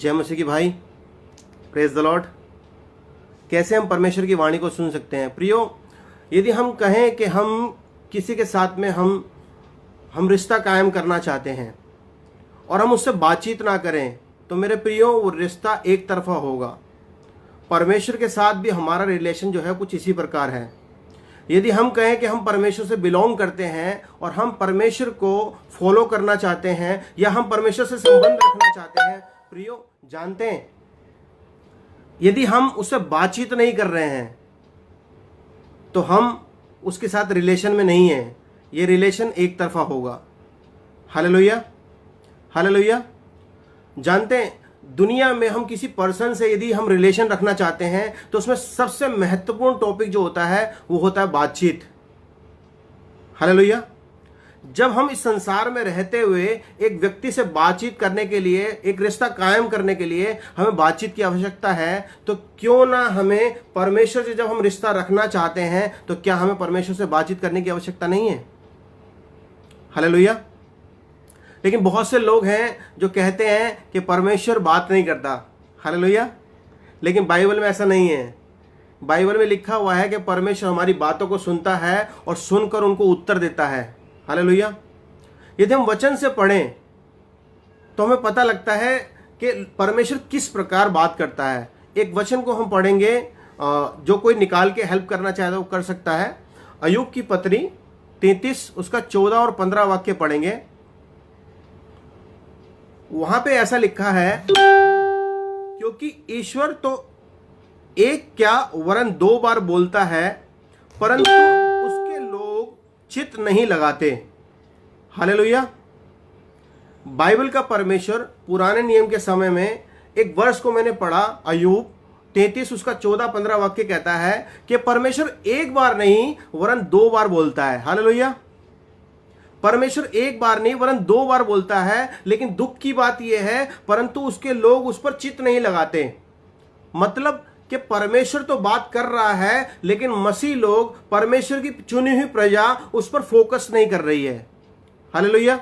जय मसीह की भाई, प्रेज द लॉर्ड। कैसे हम परमेश्वर की वाणी को सुन सकते हैं? प्रियो, यदि हम कहें कि हम किसी के साथ में हम रिश्ता कायम करना चाहते हैं और हम उससे बातचीत ना करें, तो मेरे प्रियो वो रिश्ता एक तरफा होगा। परमेश्वर के साथ भी हमारा रिलेशन जो है कुछ इसी प्रकार है। यदि हम कहें कि हम परमेश्वर से बिलोंग करते हैं और हम परमेश्वर को फॉलो करना चाहते हैं या हम परमेश्वर से संबंध रखना चाहते हैं, प्रियो जानते हैं, यदि हम उससे बातचीत नहीं कर रहे हैं तो हम उसके साथ रिलेशन में नहीं हैं। ये रिलेशन एक तरफा होगा। Hallelujah, hallelujah. जानते हैं, दुनिया में हम किसी पर्सन से यदि हम रिलेशन रखना चाहते हैं तो उसमें सबसे महत्वपूर्ण टॉपिक जो होता है वो होता है बातचीत। हालेलुया। जब हम इस संसार में रहते हुए एक व्यक्ति से बातचीत करने के लिए, एक रिश्ता कायम करने के लिए हमें बातचीत की आवश्यकता है, तो क्यों ना हमें परमेश्वर से, जब हम रिश्ता रखना चाहते हैं तो क्या हमें परमेश्वर से बातचीत करने की आवश्यकता नहीं है? हालेलुया। लेकिन बहुत से लोग हैं जो कहते हैं कि परमेश्वर बात नहीं करता। हालेलुया। लेकिन बाइबल में ऐसा नहीं है। बाइबल में लिखा हुआ है कि परमेश्वर हमारी बातों को सुनता है और सुनकर उनको उत्तर देता है। हालेलुया। यदि हम वचन से पढ़ें तो हमें पता लगता है कि परमेश्वर किस प्रकार बात करता है। एक वचन को हम पढ़ेंगे, जो कोई निकाल के हेल्प करना चाहे तो वो कर सकता है। अय्यूब की पत्री 33 उसका 14 और 15 वाक्य पढ़ेंगे। वहां पे ऐसा लिखा है, क्योंकि ईश्वर तो एक क्या वरन 2 बार बोलता है, परंतु उसके लोग चित्त नहीं लगाते। हालेलुया। बाइबल का परमेश्वर पुराने नियम के समय में, एक वर्ष को मैंने पढ़ा, अय्यूब 33 उसका 14-15 वाक्य कहता है कि परमेश्वर एक बार नहीं वरन 2 बार बोलता है। हालेलुया। परमेश्वर एक बार नहीं वरन 2 बार बोलता है। लेकिन दुख की बात यह है, परंतु उसके लोग उस पर चित्त नहीं लगाते। मतलब कि परमेश्वर तो बात कर रहा है, लेकिन मसीह लोग, परमेश्वर की चुनी हुई प्रजा, उस पर फोकस नहीं कर रही है। हालेलुया।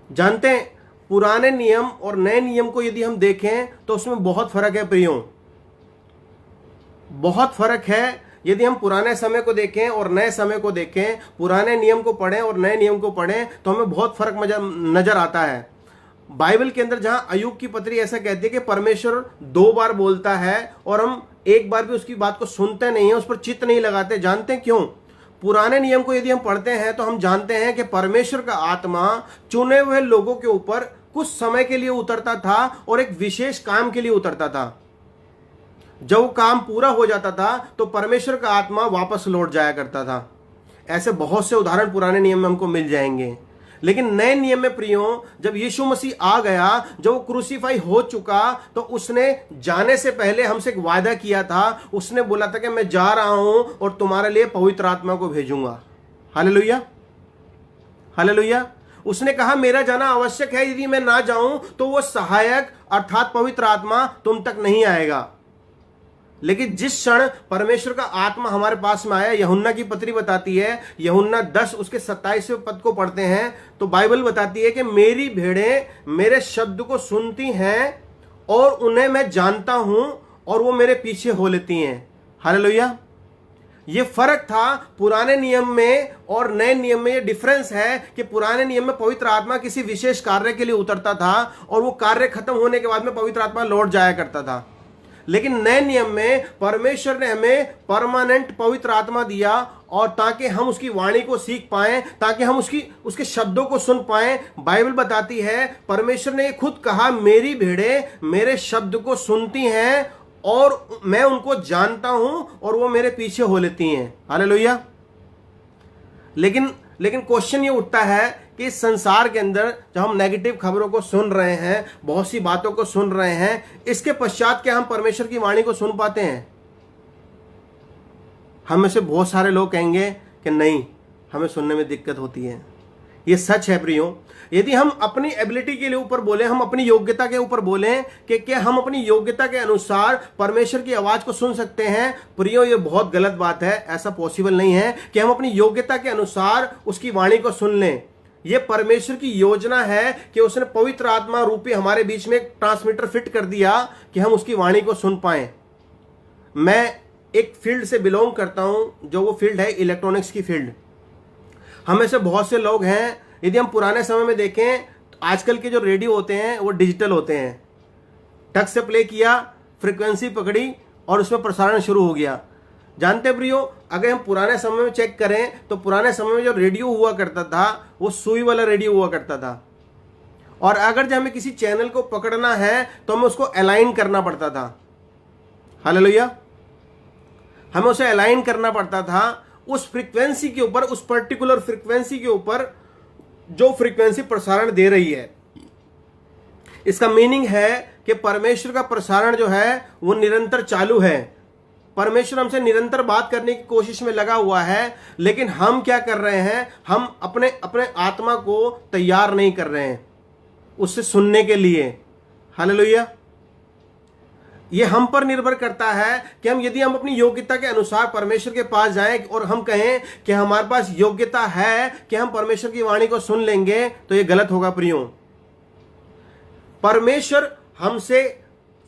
जानते हैं, पुराने नियम और नए नियम को यदि हम देखें तो उसमें बहुत फर्क है प्रियो, बहुत फर्क है। यदि हम पुराने समय को देखें और नए समय को देखें, पुराने नियम को पढ़ें और नए नियम को पढ़ें, तो हमें बहुत फर्क नजर आता है। बाइबल के अंदर जहां अय्यूब की पत्री ऐसा कहती है कि परमेश्वर 2 बार बोलता है और हम एक बार भी उसकी बात को सुनते नहीं है, उस पर चित्त नहीं लगाते। जानते हैं क्यों? पुराने नियम को यदि हम पढ़ते हैं तो हम जानते हैं कि परमेश्वर का आत्मा चुने हुए लोगों के ऊपर कुछ समय के लिए उतरता था और एक विशेष काम के लिए उतरता था। जब वो काम पूरा हो जाता था तो परमेश्वर का आत्मा वापस लौट जाया करता था। ऐसे बहुत से उदाहरण पुराने नियम में हमको मिल जाएंगे। लेकिन नए नियम में प्रियो, जब यीशु मसीह आ गया, जब वो क्रूसीफाई हो चुका, तो उसने जाने से पहले हमसे एक वादा किया था। उसने बोला था कि मैं जा रहा हूं और तुम्हारे लिए पवित्र आत्मा को भेजूंगा। Hallelujah, hallelujah. उसने कहा मेरा जाना आवश्यक है, यदि मैं ना जाऊं तो वो सहायक अर्थात पवित्र आत्मा तुम तक नहीं आएगा। लेकिन जिस क्षण परमेश्वर का आत्मा हमारे पास में आया, यूहन्ना की पत्री बताती है, यूहन्ना 10 उसके 27वें पद को पढ़ते हैं तो बाइबल बताती है कि मेरी भेड़ें मेरे शब्द को सुनती हैं और उन्हें मैं जानता हूं और वो मेरे पीछे हो लेती हैं। हालेलुया। ये फर्क था पुराने नियम में और नए नियम में। ये डिफरेंस है कि पुराने नियम में पवित्र आत्मा किसी विशेष कार्य के लिए उतरता था और वो कार्य खत्म होने के बाद में पवित्र आत्मा लौट जाया करता था। लेकिन नए नियम में परमेश्वर ने हमें परमानेंट पवित्र आत्मा दिया, और ताकि हम उसकी वाणी को सीख पाएं, ताकि हम उसके शब्दों को सुन पाएं। बाइबल बताती है, परमेश्वर ने खुद कहा, मेरी भेड़ें मेरे शब्द को सुनती हैं और मैं उनको जानता हूं और वो मेरे पीछे हो लेती हैं। हालेलुया। लेकिन क्वेश्चन ये उठता है कि इस संसार के अंदर जब हम नेगेटिव खबरों को सुन रहे हैं, बहुत सी बातों को सुन रहे हैं, इसके पश्चात क्या हम परमेश्वर की वाणी को सुन पाते हैं? हम में से बहुत सारे लोग कहेंगे कि नहीं, हमें सुनने में दिक्कत होती है। ये सच है प्रियो। यदि हम अपनी एबिलिटी के लिए ऊपर बोले, हम अपनी योग्यता के ऊपर बोलें कि क्या हम अपनी योग्यता के अनुसार परमेश्वर की आवाज को सुन सकते हैं, प्रियो ये बहुत गलत बात है। ऐसा पॉसिबल नहीं है कि हम अपनी योग्यता के अनुसार उसकी वाणी को सुन लें। ये परमेश्वर की योजना है कि उसने पवित्र आत्मा रूपी हमारे बीच में एक ट्रांसमीटर फिट कर दिया कि हम उसकी वाणी को सुन पाए। मैं एक फील्ड से बिलोंग करता हूं, जो वो फील्ड है इलेक्ट्रॉनिक्स की फील्ड। हम में से बहुत से लोग हैं, यदि हम पुराने समय में देखें तो आजकल के जो रेडियो होते हैं वो डिजिटल होते हैं। टच से प्ले किया, फ्रीक्वेंसी पकड़ी और उसमें प्रसारण शुरू हो गया। जानते प्रियो, अगर हम पुराने समय में चेक करें तो पुराने समय में जो रेडियो हुआ करता था वो सुई वाला रेडियो हुआ करता था, और अगर जब हमें किसी चैनल को पकड़ना है तो हमें उसको अलाइन करना पड़ता था। हालेलुया, हमें उसे अलाइन करना पड़ता था उस फ्रीक्वेंसी के ऊपर, उस पर्टिकुलर फ्रीक्वेंसी के ऊपर जो फ्रीक्वेंसी प्रसारण दे रही है। इसका मीनिंग है कि परमेश्वर का प्रसारण जो है वो निरंतर चालू है। परमेश्वर हमसे निरंतर बात करने की कोशिश में लगा हुआ है, लेकिन हम क्या कर रहे हैं, हम अपने अपने आत्मा को तैयार नहीं कर रहे हैं उससे सुनने के लिए। हालेलुया, ये हम पर निर्भर करता है कि यदि हम अपनी योग्यता के अनुसार परमेश्वर के पास जाएं और हम कहें कि हमारे पास योग्यता है कि हम परमेश्वर की वाणी को सुन लेंगे, तो ये गलत होगा प्रियो। परमेश्वर हमसे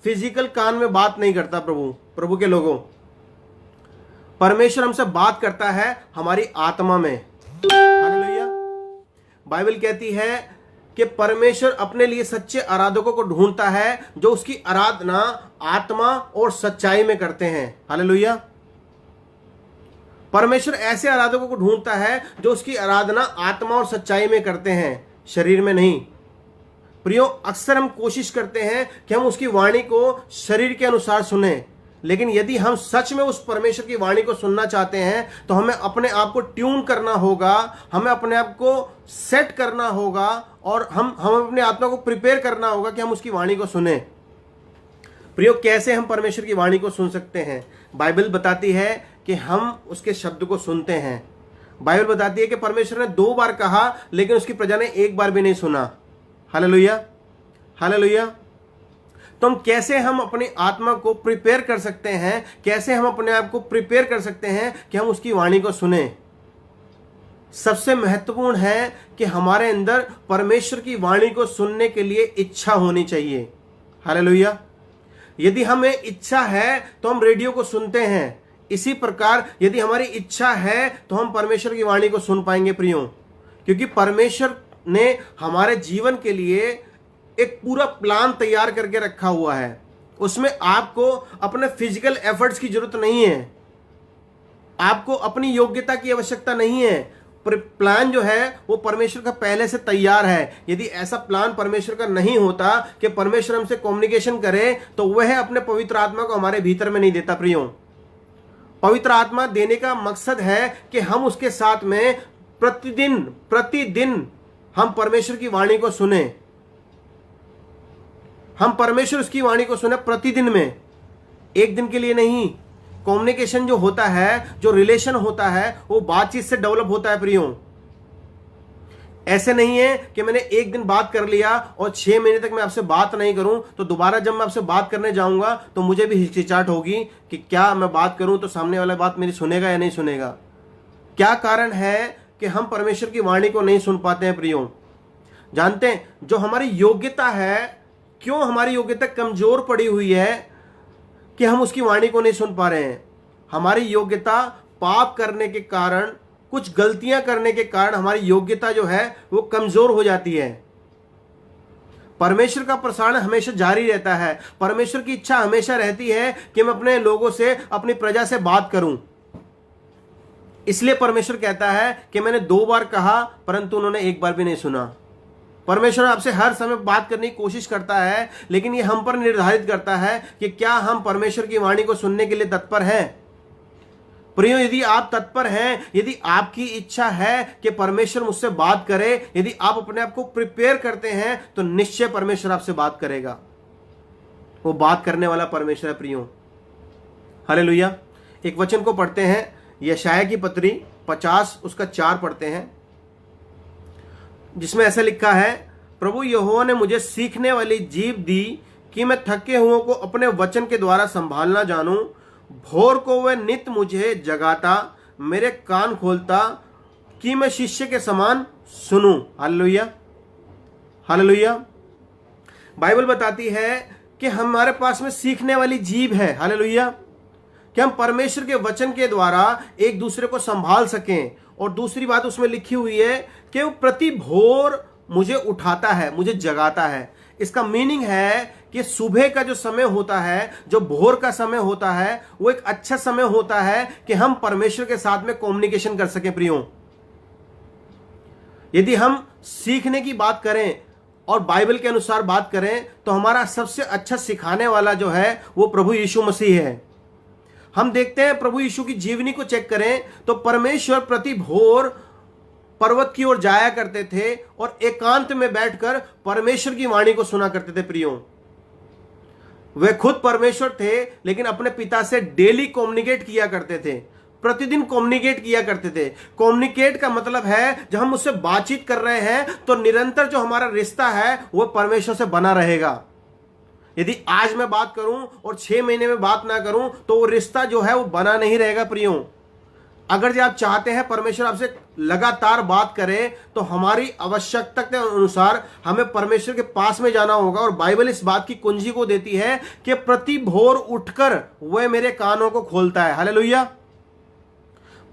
फिजिकल कान में बात नहीं करता। प्रभु के लोगों, परमेश्वर हमसे बात करता है हमारी आत्मा में। हालेलुया, बाइबल कहती है कि परमेश्वर अपने लिए सच्चे आराधकों को ढूंढता है जो उसकी आराधना आत्मा और सच्चाई में करते हैं। हालेलुया, परमेश्वर ऐसे आराधकों को ढूंढता है जो उसकी आराधना आत्मा और सच्चाई में करते हैं, शरीर में नहीं। प्रियो, अक्सर हम कोशिश करते हैं कि हम उसकी वाणी को शरीर के अनुसार सुने, लेकिन यदि हम सच में उस परमेश्वर की वाणी को सुनना चाहते हैं तो हमें अपने आप को ट्यून करना होगा, हमें अपने आप को सेट करना होगा और हम अपने आत्मा को प्रिपेयर करना होगा कि हम उसकी वाणी को सुने। प्रियो, कैसे हम परमेश्वर की वाणी को सुन सकते हैं? बाइबल बताती है कि हम उसके शब्द को सुनते हैं। बाइबल बताती है कि परमेश्वर ने 2 बार कहा लेकिन उसकी प्रजा ने 1 बार भी नहीं सुना। Hallelujah, hallelujah. तो हम अपनी आत्मा को प्रिपेयर कर सकते हैं, कैसे हम अपने आप को प्रिपेयर कर सकते हैं कि हम उसकी वाणी को सुने? सबसे महत्वपूर्ण है कि हमारे अंदर परमेश्वर की वाणी को सुनने के लिए इच्छा होनी चाहिए। हालेलुया, यदि हमें इच्छा है तो हम रेडियो को सुनते हैं। इसी प्रकार यदि हमारी इच्छा है तो हम परमेश्वर की वाणी को सुन पाएंगे प्रियो, क्योंकि परमेश्वर ने हमारे जीवन के लिए एक पूरा प्लान तैयार करके रखा हुआ है। उसमें आपको अपने फिजिकल एफर्ट्स की जरूरत नहीं है, आपको अपनी योग्यता की आवश्यकता नहीं है। प्लान जो है वो परमेश्वर का पहले से तैयार है। यदि ऐसा प्लान परमेश्वर का नहीं होता कि परमेश्वर हमसे कम्युनिकेशन करे, तो वह अपने पवित्र आत्मा को हमारे भीतर में नहीं देता प्रियो। पवित्र आत्मा देने का मकसद है कि हम उसके साथ में प्रतिदिन हम परमेश्वर की वाणी को सुने। हम परमेश्वर उसकी वाणी को सुने प्रतिदिन में, एक दिन के लिए नहीं। कम्युनिकेशन जो होता है, जो रिलेशन होता है, वो बातचीत से डेवलप होता है प्रियो। ऐसे नहीं है कि मैंने एक दिन बात कर लिया और 6 महीने तक मैं आपसे बात नहीं करूं, तो दोबारा जब मैं आपसे बात करने जाऊंगा तो मुझे भी हिचकिचाहट होगी कि क्या मैं बात करूं तो सामने वाला बात मेरी सुनेगा या नहीं सुनेगा। क्या कारण है कि हम परमेश्वर की वाणी को नहीं सुन पाते हैं प्रियो? जानते हैं, जो हमारी योग्यता है, क्यों हमारी योग्यता कमजोर पड़ी हुई है कि हम उसकी वाणी को नहीं सुन पा रहे हैं? हमारी योग्यता पाप करने के कारण, कुछ गलतियां करने के कारण हमारी योग्यता जो है वो कमजोर हो जाती है। परमेश्वर का प्रसारण हमेशा जारी रहता है। परमेश्वर की इच्छा हमेशा रहती है कि मैं अपने लोगों से, अपनी प्रजा से बात करूं। इसलिए परमेश्वर कहता है कि मैंने 2 बार कहा परंतु उन्होंने 1 बार भी नहीं सुना। परमेश्वर आपसे हर समय बात करने की कोशिश करता है, लेकिन ये हम पर निर्धारित करता है कि क्या हम परमेश्वर की वाणी को सुनने के लिए तत्पर हैं। प्रियो, यदि आप तत्पर हैं, यदि आपकी इच्छा है कि परमेश्वर मुझसे बात करे, यदि आप अपने आप को प्रिपेयर करते हैं, तो निश्चय परमेश्वर आपसे बात करेगा। वो बात करने वाला परमेश्वर है प्रियो। हालेलुया। एक वचन को पढ़ते हैं, यशायाह की पत्री 50 उसका 4 पढ़ते हैं, जिसमें ऐसा लिखा है, प्रभु यहोवा ने मुझे सीखने वाली जीभ दी कि मैं थके हुओं को अपने वचन के द्वारा संभालना जानूं। भोर को वह नित मुझे जगाता, मेरे कान खोलता कि मैं शिष्य के समान सुनूं। Hallelujah, hallelujah. बाइबल बताती है कि हमारे पास में सीखने वाली जीभ है। हालेलुया, कि हम परमेश्वर के वचन के द्वारा एक दूसरे को संभाल सकें। और दूसरी बात उसमें लिखी हुई है कि वो प्रति भोर मुझे उठाता है, मुझे जगाता है। इसका मीनिंग है कि सुबह का जो समय होता है, जो भोर का समय होता है, वो एक अच्छा समय होता है कि हम परमेश्वर के साथ में कम्युनिकेशन कर सकें। प्रियो, यदि हम सीखने की बात करें और बाइबल के अनुसार बात करें तो हमारा सबसे अच्छा सिखाने वाला जो है वो प्रभु यीशु मसीह है। हम देखते हैं प्रभु यीशु की जीवनी को चेक करें तो परमेश्वर प्रति भोर पर्वत की ओर जाया करते थे और एकांत में बैठकर परमेश्वर की वाणी को सुना करते थे। प्रियो, वे खुद परमेश्वर थे लेकिन अपने पिता से डेली कम्युनिकेट किया करते थे, प्रतिदिन कम्युनिकेट किया करते थे। कम्युनिकेट का मतलब है जब हम उससे बातचीत कर रहे हैं तो निरंतर जो हमारा रिश्ता है वो परमेश्वर से बना रहेगा। यदि आज मैं बात करूं और 6 महीने में बात ना करूं तो वो रिश्ता जो है वो बना नहीं रहेगा। प्रियो, अगर जो आप चाहते हैं परमेश्वर आपसे लगातार बात करे तो हमारी आवश्यकता के अनुसार हमें परमेश्वर के पास में जाना होगा। और बाइबल इस बात की कुंजी को देती है कि प्रति भोर उठकर वह मेरे कानों को खोलता है। हालेलुया,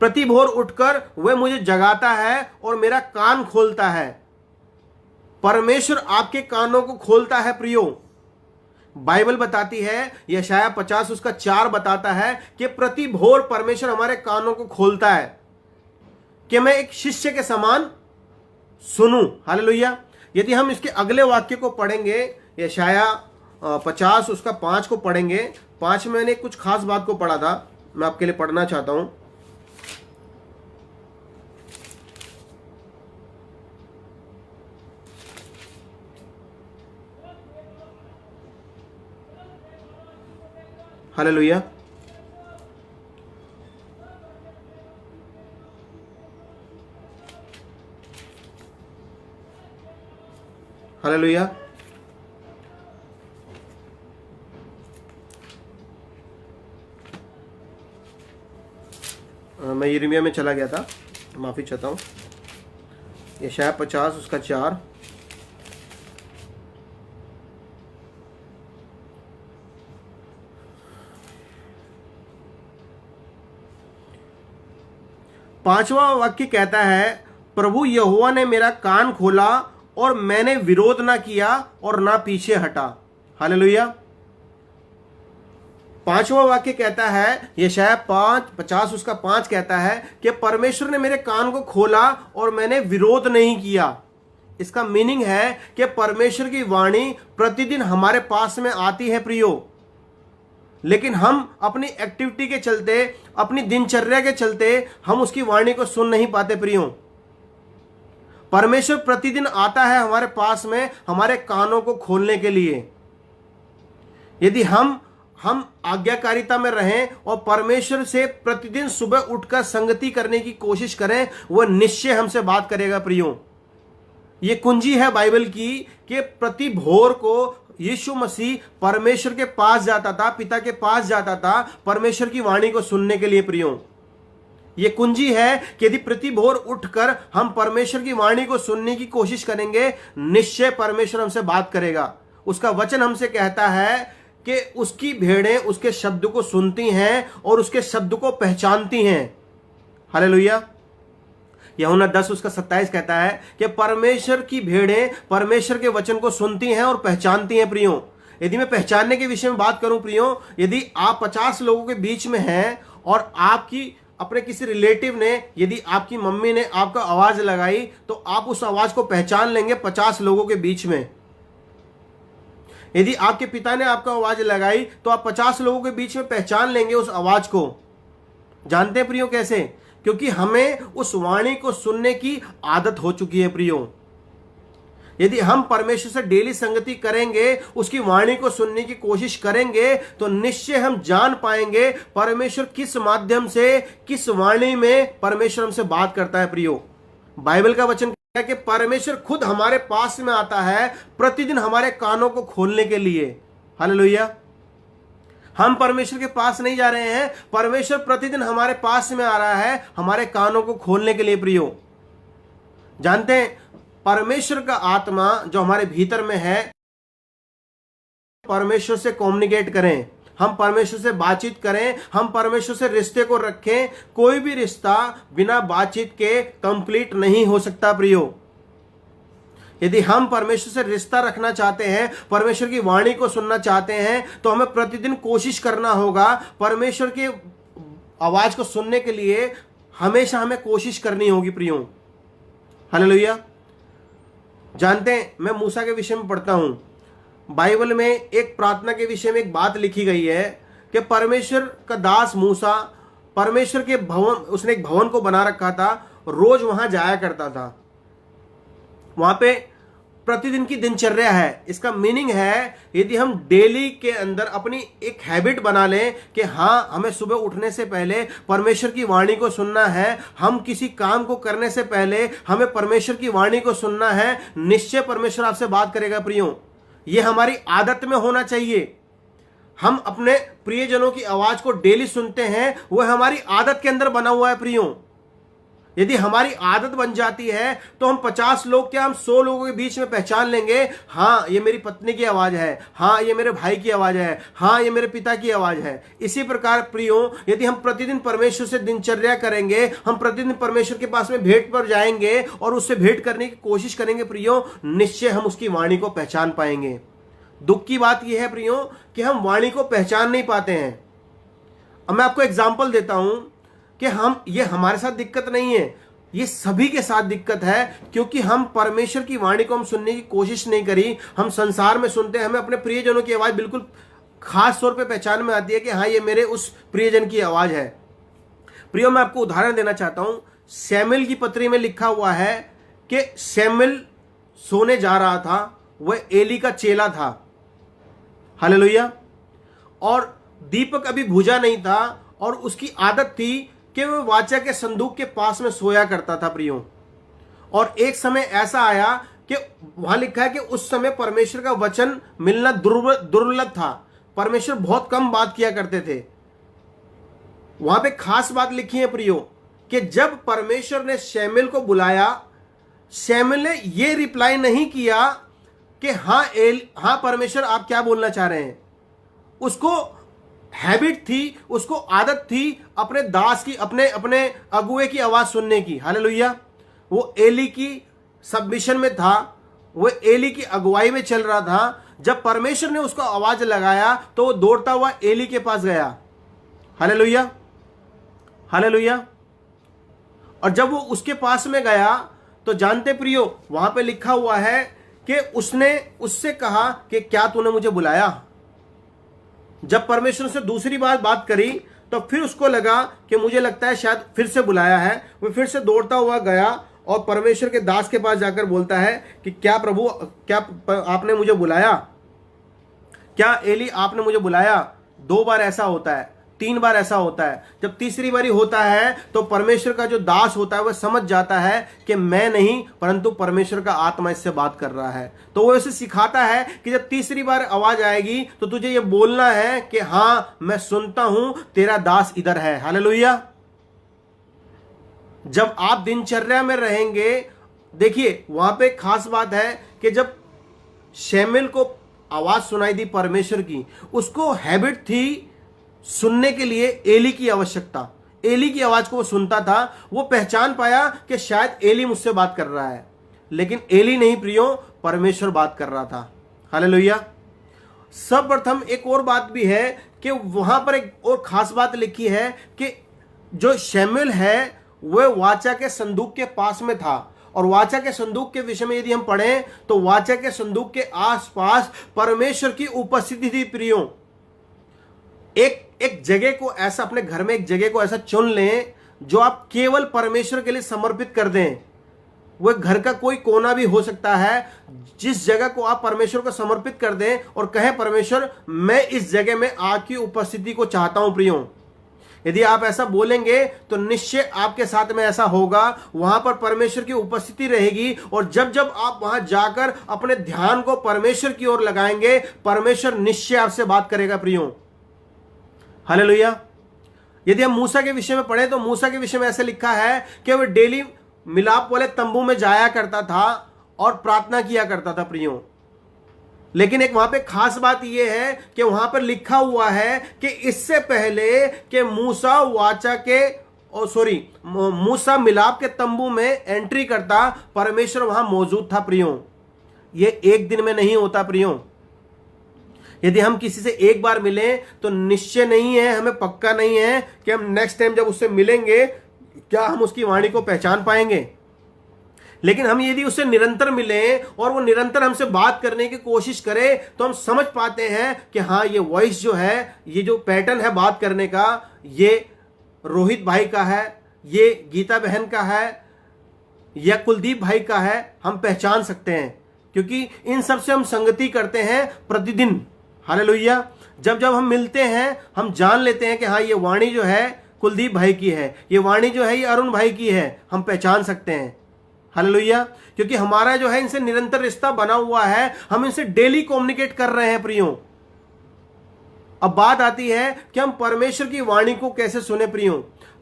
प्रति भोर उठकर वह मुझे जगाता है और मेरा कान खोलता है। परमेश्वर आपके कानों को खोलता है। प्रियो, बाइबल बताती है, यशाया 50 उसका 4 बताता है कि प्रति भोर परमेश्वर हमारे कानों को खोलता है कि मैं एक शिष्य के समान सुनूं। हालेलुया। यदि हम इसके अगले वाक्य को पढ़ेंगे, यशाया 50 उसका 5 को पढ़ेंगे। 5 में मैंने कुछ खास बात को पढ़ा था, मैं आपके लिए पढ़ना चाहता हूं। Hallelujah, hallelujah. मैं यिर्मयाह में चला गया था, माफी चाहता हूं। यशाया 50 उसका 4। पांचवा वाक्य कहता है, प्रभु यहोवा ने मेरा कान खोला और मैंने विरोध ना किया और ना पीछे हटा। हालेलुया। पांचवा वाक्य कहता है, यशाया 50 उसका 5 कहता है कि परमेश्वर ने मेरे कान को खोला और मैंने विरोध नहीं किया। इसका मीनिंग है कि परमेश्वर की वाणी प्रतिदिन हमारे पास में आती है। प्रियो, लेकिन हम अपनी एक्टिविटी के चलते, अपनी दिनचर्या के चलते हम उसकी वाणी को सुन नहीं पाते। प्रियो, परमेश्वर प्रतिदिन आता है हमारे पास में हमारे कानों को खोलने के लिए। यदि हम आज्ञाकारिता में रहें और परमेश्वर से प्रतिदिन सुबह उठकर संगति करने की कोशिश करें, वह निश्चय हमसे बात करेगा। प्रियो, ये कुंजी है बाइबल की कि प्रति भोर को यीशु मसीह परमेश्वर के पास जाता था, पिता के पास जाता था परमेश्वर की वाणी को सुनने के लिए। प्रियो, ये कुंजी है कि यदि प्रति भोर उठकर हम परमेश्वर की वाणी को सुनने की कोशिश करेंगे, निश्चय परमेश्वर हमसे बात करेगा। उसका वचन हमसे कहता है कि उसकी भेड़ें उसके शब्द को सुनती हैं और उसके शब्द को पहचानती हैं। हालेलुया। यूहन्ना 10 उसका 27 कहता है कि परमेश्वर की भेड़ें परमेश्वर के वचन को सुनती हैं और पहचानती हैं। प्रियो, यदि मैं पहचानने के विषय में बात करूं प्रियो, यदि आप 50 लोगों के बीच में हैं और आपकी अपने किसी रिलेटिव ने, यदि आपकी मम्मी ने आपका आवाज लगाई तो आप उस आवाज को पहचान लेंगे 50 लोगों के बीच में। यदि आपके पिता ने आपका आवाज लगाई तो आप 50 लोगों के बीच में पहचान लेंगे उस आवाज को। जानते हैं प्रियो कैसे? क्योंकि हमें उस वाणी को सुनने की आदत हो चुकी है। प्रियो, यदि हम परमेश्वर से डेली संगति करेंगे, उसकी वाणी को सुनने की कोशिश करेंगे, तो निश्चय हम जान पाएंगे परमेश्वर किस माध्यम से, किस वाणी में परमेश्वर हमसे बात करता है। प्रियो, बाइबल का वचन कहता है कि परमेश्वर खुद हमारे पास में आता है प्रतिदिन हमारे कानों को खोलने के लिए। हालेलुया। हम परमेश्वर के पास नहीं जा रहे हैं, परमेश्वर प्रतिदिन हमारे पास में आ रहा है हमारे कानों को खोलने के लिए। प्रियो, जानते हैं, परमेश्वर का आत्मा जो हमारे भीतर में है, परमेश्वर से कम्युनिकेट करें, हम परमेश्वर से बातचीत करें, हम परमेश्वर से रिश्ते को रखें। कोई भी रिश्ता बिना बातचीत के कंप्लीट नहीं हो सकता प्रियो। यदि हम परमेश्वर से रिश्ता रखना चाहते हैं, परमेश्वर की वाणी को सुनना चाहते हैं, तो हमें प्रतिदिन कोशिश करना होगा। परमेश्वर की आवाज को सुनने के लिए हमेशा हमें कोशिश करनी होगी प्रियो। हालेलुया। जानते हैं, मैं मूसा के विषय में पढ़ता हूं, बाइबल में एक प्रार्थना के विषय में एक बात लिखी गई है कि परमेश्वर का दास मूसा परमेश्वर के भवन, उसने एक भवन को बना रखा था, रोज वहां जाया करता था। वहां पे प्रतिदिन की दिनचर्या है। इसका मीनिंग है, यदि हम डेली के अंदर अपनी एक हैबिट बना लें कि हाँ, हमें सुबह उठने से पहले परमेश्वर की वाणी को सुनना है, हम किसी काम को करने से पहले हमें परमेश्वर की वाणी को सुनना है, निश्चय परमेश्वर आपसे बात करेगा प्रियो। ये हमारी आदत में होना चाहिए। हम अपने प्रियजनों की आवाज को डेली सुनते हैं, वह हमारी आदत के अंदर बना हुआ है प्रियो। यदि हमारी आदत बन जाती है तो हम 50 लोग क्या, हम 100 लोगों के बीच में पहचान लेंगे, हाँ ये मेरी पत्नी की आवाज है, हाँ ये मेरे भाई की आवाज है, हाँ ये मेरे पिता की आवाज है। इसी प्रकार प्रियो, यदि हम प्रतिदिन परमेश्वर से दिनचर्या करेंगे, हम प्रतिदिन परमेश्वर के पास में भेंट पर जाएंगे और उससे भेंट करने की कोशिश करेंगे प्रियो, निश्चय हम उसकी वाणी को पहचान पाएंगे। दुख की बात यह है प्रियो कि हम वाणी को पहचान नहीं पाते हैं। अब मैं आपको एग्जाम्पल देता हूं कि ये हमारे साथ दिक्कत नहीं है, ये सभी के साथ दिक्कत है, क्योंकि हम परमेश्वर की वाणी को हम सुनने की कोशिश नहीं करी। हम संसार में सुनते हैं, हमें अपने प्रियजनों की आवाज बिल्कुल खास तौर पे पहचान में आती है कि हाँ ये मेरे उस प्रियजन की आवाज है। प्रियो, मैं आपको उदाहरण देना चाहता हूं। शमूएल की पत्री में लिखा हुआ है कि शमूएल सोने जा रहा था, वह एली का चेला था। हालेलुया। और दीपक अभी बुझा नहीं था और उसकी आदत थी कि वह वाचा के संदूक के पास में सोया करता था प्रियो। और एक समय ऐसा आया कि वहां लिखा है कि उस समय परमेश्वर का वचन मिलना दुर्लभ था। परमेश्वर बहुत कम बात किया करते थे। वहां पे खास बात लिखी है प्रियो कि जब परमेश्वर ने शमूएल को बुलाया, शमूएल ने यह रिप्लाई नहीं किया कि हाँ परमेश्वर आप क्या बोलना चाह रहे हैं। उसको हैबिट थी, उसको आदत थी अपने दास की, अपने अगुए की आवाज सुनने की। हालेलुया। वो एली की सबमिशन में था, वो एली की अगुवाई में चल रहा था। जब परमेश्वर ने उसको आवाज लगाया तो वो दौड़ता हुआ एली के पास गया। Hallelujah, hallelujah. और जब वो उसके पास में गया तो जानते प्रियो, वहां पे लिखा हुआ है कि उसने उससे कहा कि क्या तूने मुझे बुलाया। जब परमेश्वर से दूसरी बार बात करी तो फिर उसको लगा कि मुझे लगता है शायद फिर से बुलाया है। वो फिर से दौड़ता हुआ गया और परमेश्वर के दास के पास जाकर बोलता है कि क्या प्रभु, क्या आपने मुझे बुलाया? क्या एली आपने मुझे बुलाया? 2 बार ऐसा होता है, 3 बार ऐसा होता है। जब तीसरी बारी होता है तो परमेश्वर का जो दास होता है वह समझ जाता है कि मैं नहीं परंतु परमेश्वर का आत्मा इससे बात कर रहा है। तो वो इसे सिखाता है कि जब तीसरी बार आवाज आएगी तो तुझे ये बोलना है कि हाँ मैं सुनता हूं, तेरा दास इधर है। हालेलुया। जब आप दिनचर्या में रहेंगे, देखिए वहां पे खास बात है कि जब शमूएल को आवाज सुनाई दी परमेश्वर की, उसको हैबिट थी सुनने के लिए एली की आवश्यकता। एली की आवाज को वो सुनता था। वो पहचान पाया कि शायद एली मुझसे बात कर रहा है, लेकिन एली नहीं प्रियो, परमेश्वर बात कर रहा था। हालेलुया। सर्वप्रथम एक और बात भी है कि वहां पर एक और खास बात लिखी है कि जो शमूएल है वह वाचा के संदूक के पास में था। और वाचा के संदूक के विषय में यदि हम पढ़ें तो वाचा के संदूक के आसपास परमेश्वर की उपस्थिति थी प्रियो। एक जगह को ऐसा, अपने घर में एक जगह को ऐसा चुन लें जो आप केवल परमेश्वर के लिए समर्पित कर दें। वह घर का कोई कोना भी हो सकता है, जिस जगह को आप परमेश्वर को समर्पित कर दें और कहें परमेश्वर मैं इस जगह में आपकी उपस्थिति को चाहता हूं प्रियो। यदि आप ऐसा बोलेंगे तो निश्चय आपके साथ में ऐसा होगा। वहां पर परमेश्वर की उपस्थिति रहेगी और जब जब आप वहां जाकर अपने ध्यान को परमेश्वर की ओर लगाएंगे, परमेश्वर निश्चय आपसे बात करेगा प्रियो। हालेलुया। यदि हम मूसा के विषय में पढ़ें तो मूसा के विषय में ऐसे लिखा है कि वह डेली मिलाप वाले तंबू में जाया करता था और प्रार्थना किया करता था प्रियो। लेकिन एक वहां पे खास बात यह है कि वहां पर लिखा हुआ है कि इससे पहले कि मूसा मिलाप के तंबू में एंट्री करता, परमेश्वर वहां मौजूद था प्रियो। ये एक दिन में नहीं होता प्रियो। यदि हम किसी से एक बार मिलें तो निश्चय नहीं है, हमें पक्का नहीं है कि हम नेक्स्ट टाइम जब उससे मिलेंगे क्या हम उसकी वाणी को पहचान पाएंगे। लेकिन हम यदि उससे निरंतर मिलें और वो निरंतर हमसे बात करने की कोशिश करे तो हम समझ पाते हैं कि हाँ, ये वॉइस जो है, ये जो पैटर्न है बात करने का, ये रोहित भाई का है, ये गीता बहन का है, या कुलदीप भाई का है। हम पहचान सकते हैं क्योंकि इन सब से हम संगति करते हैं प्रतिदिन। हालेलुया। जब जब हम मिलते हैं हम जान लेते हैं कि हाँ, ये वाणी जो है कुलदीप भाई की है, ये वाणी जो है ये अरुण भाई की है। हम पहचान सकते हैं। हालेलुया। क्योंकि हमारा जो है इनसे निरंतर रिश्ता बना हुआ है, हम इनसे डेली कम्युनिकेट कर रहे हैं प्रियो। अब बात आती है कि हम परमेश्वर की वाणी को कैसे सुने प्रियो।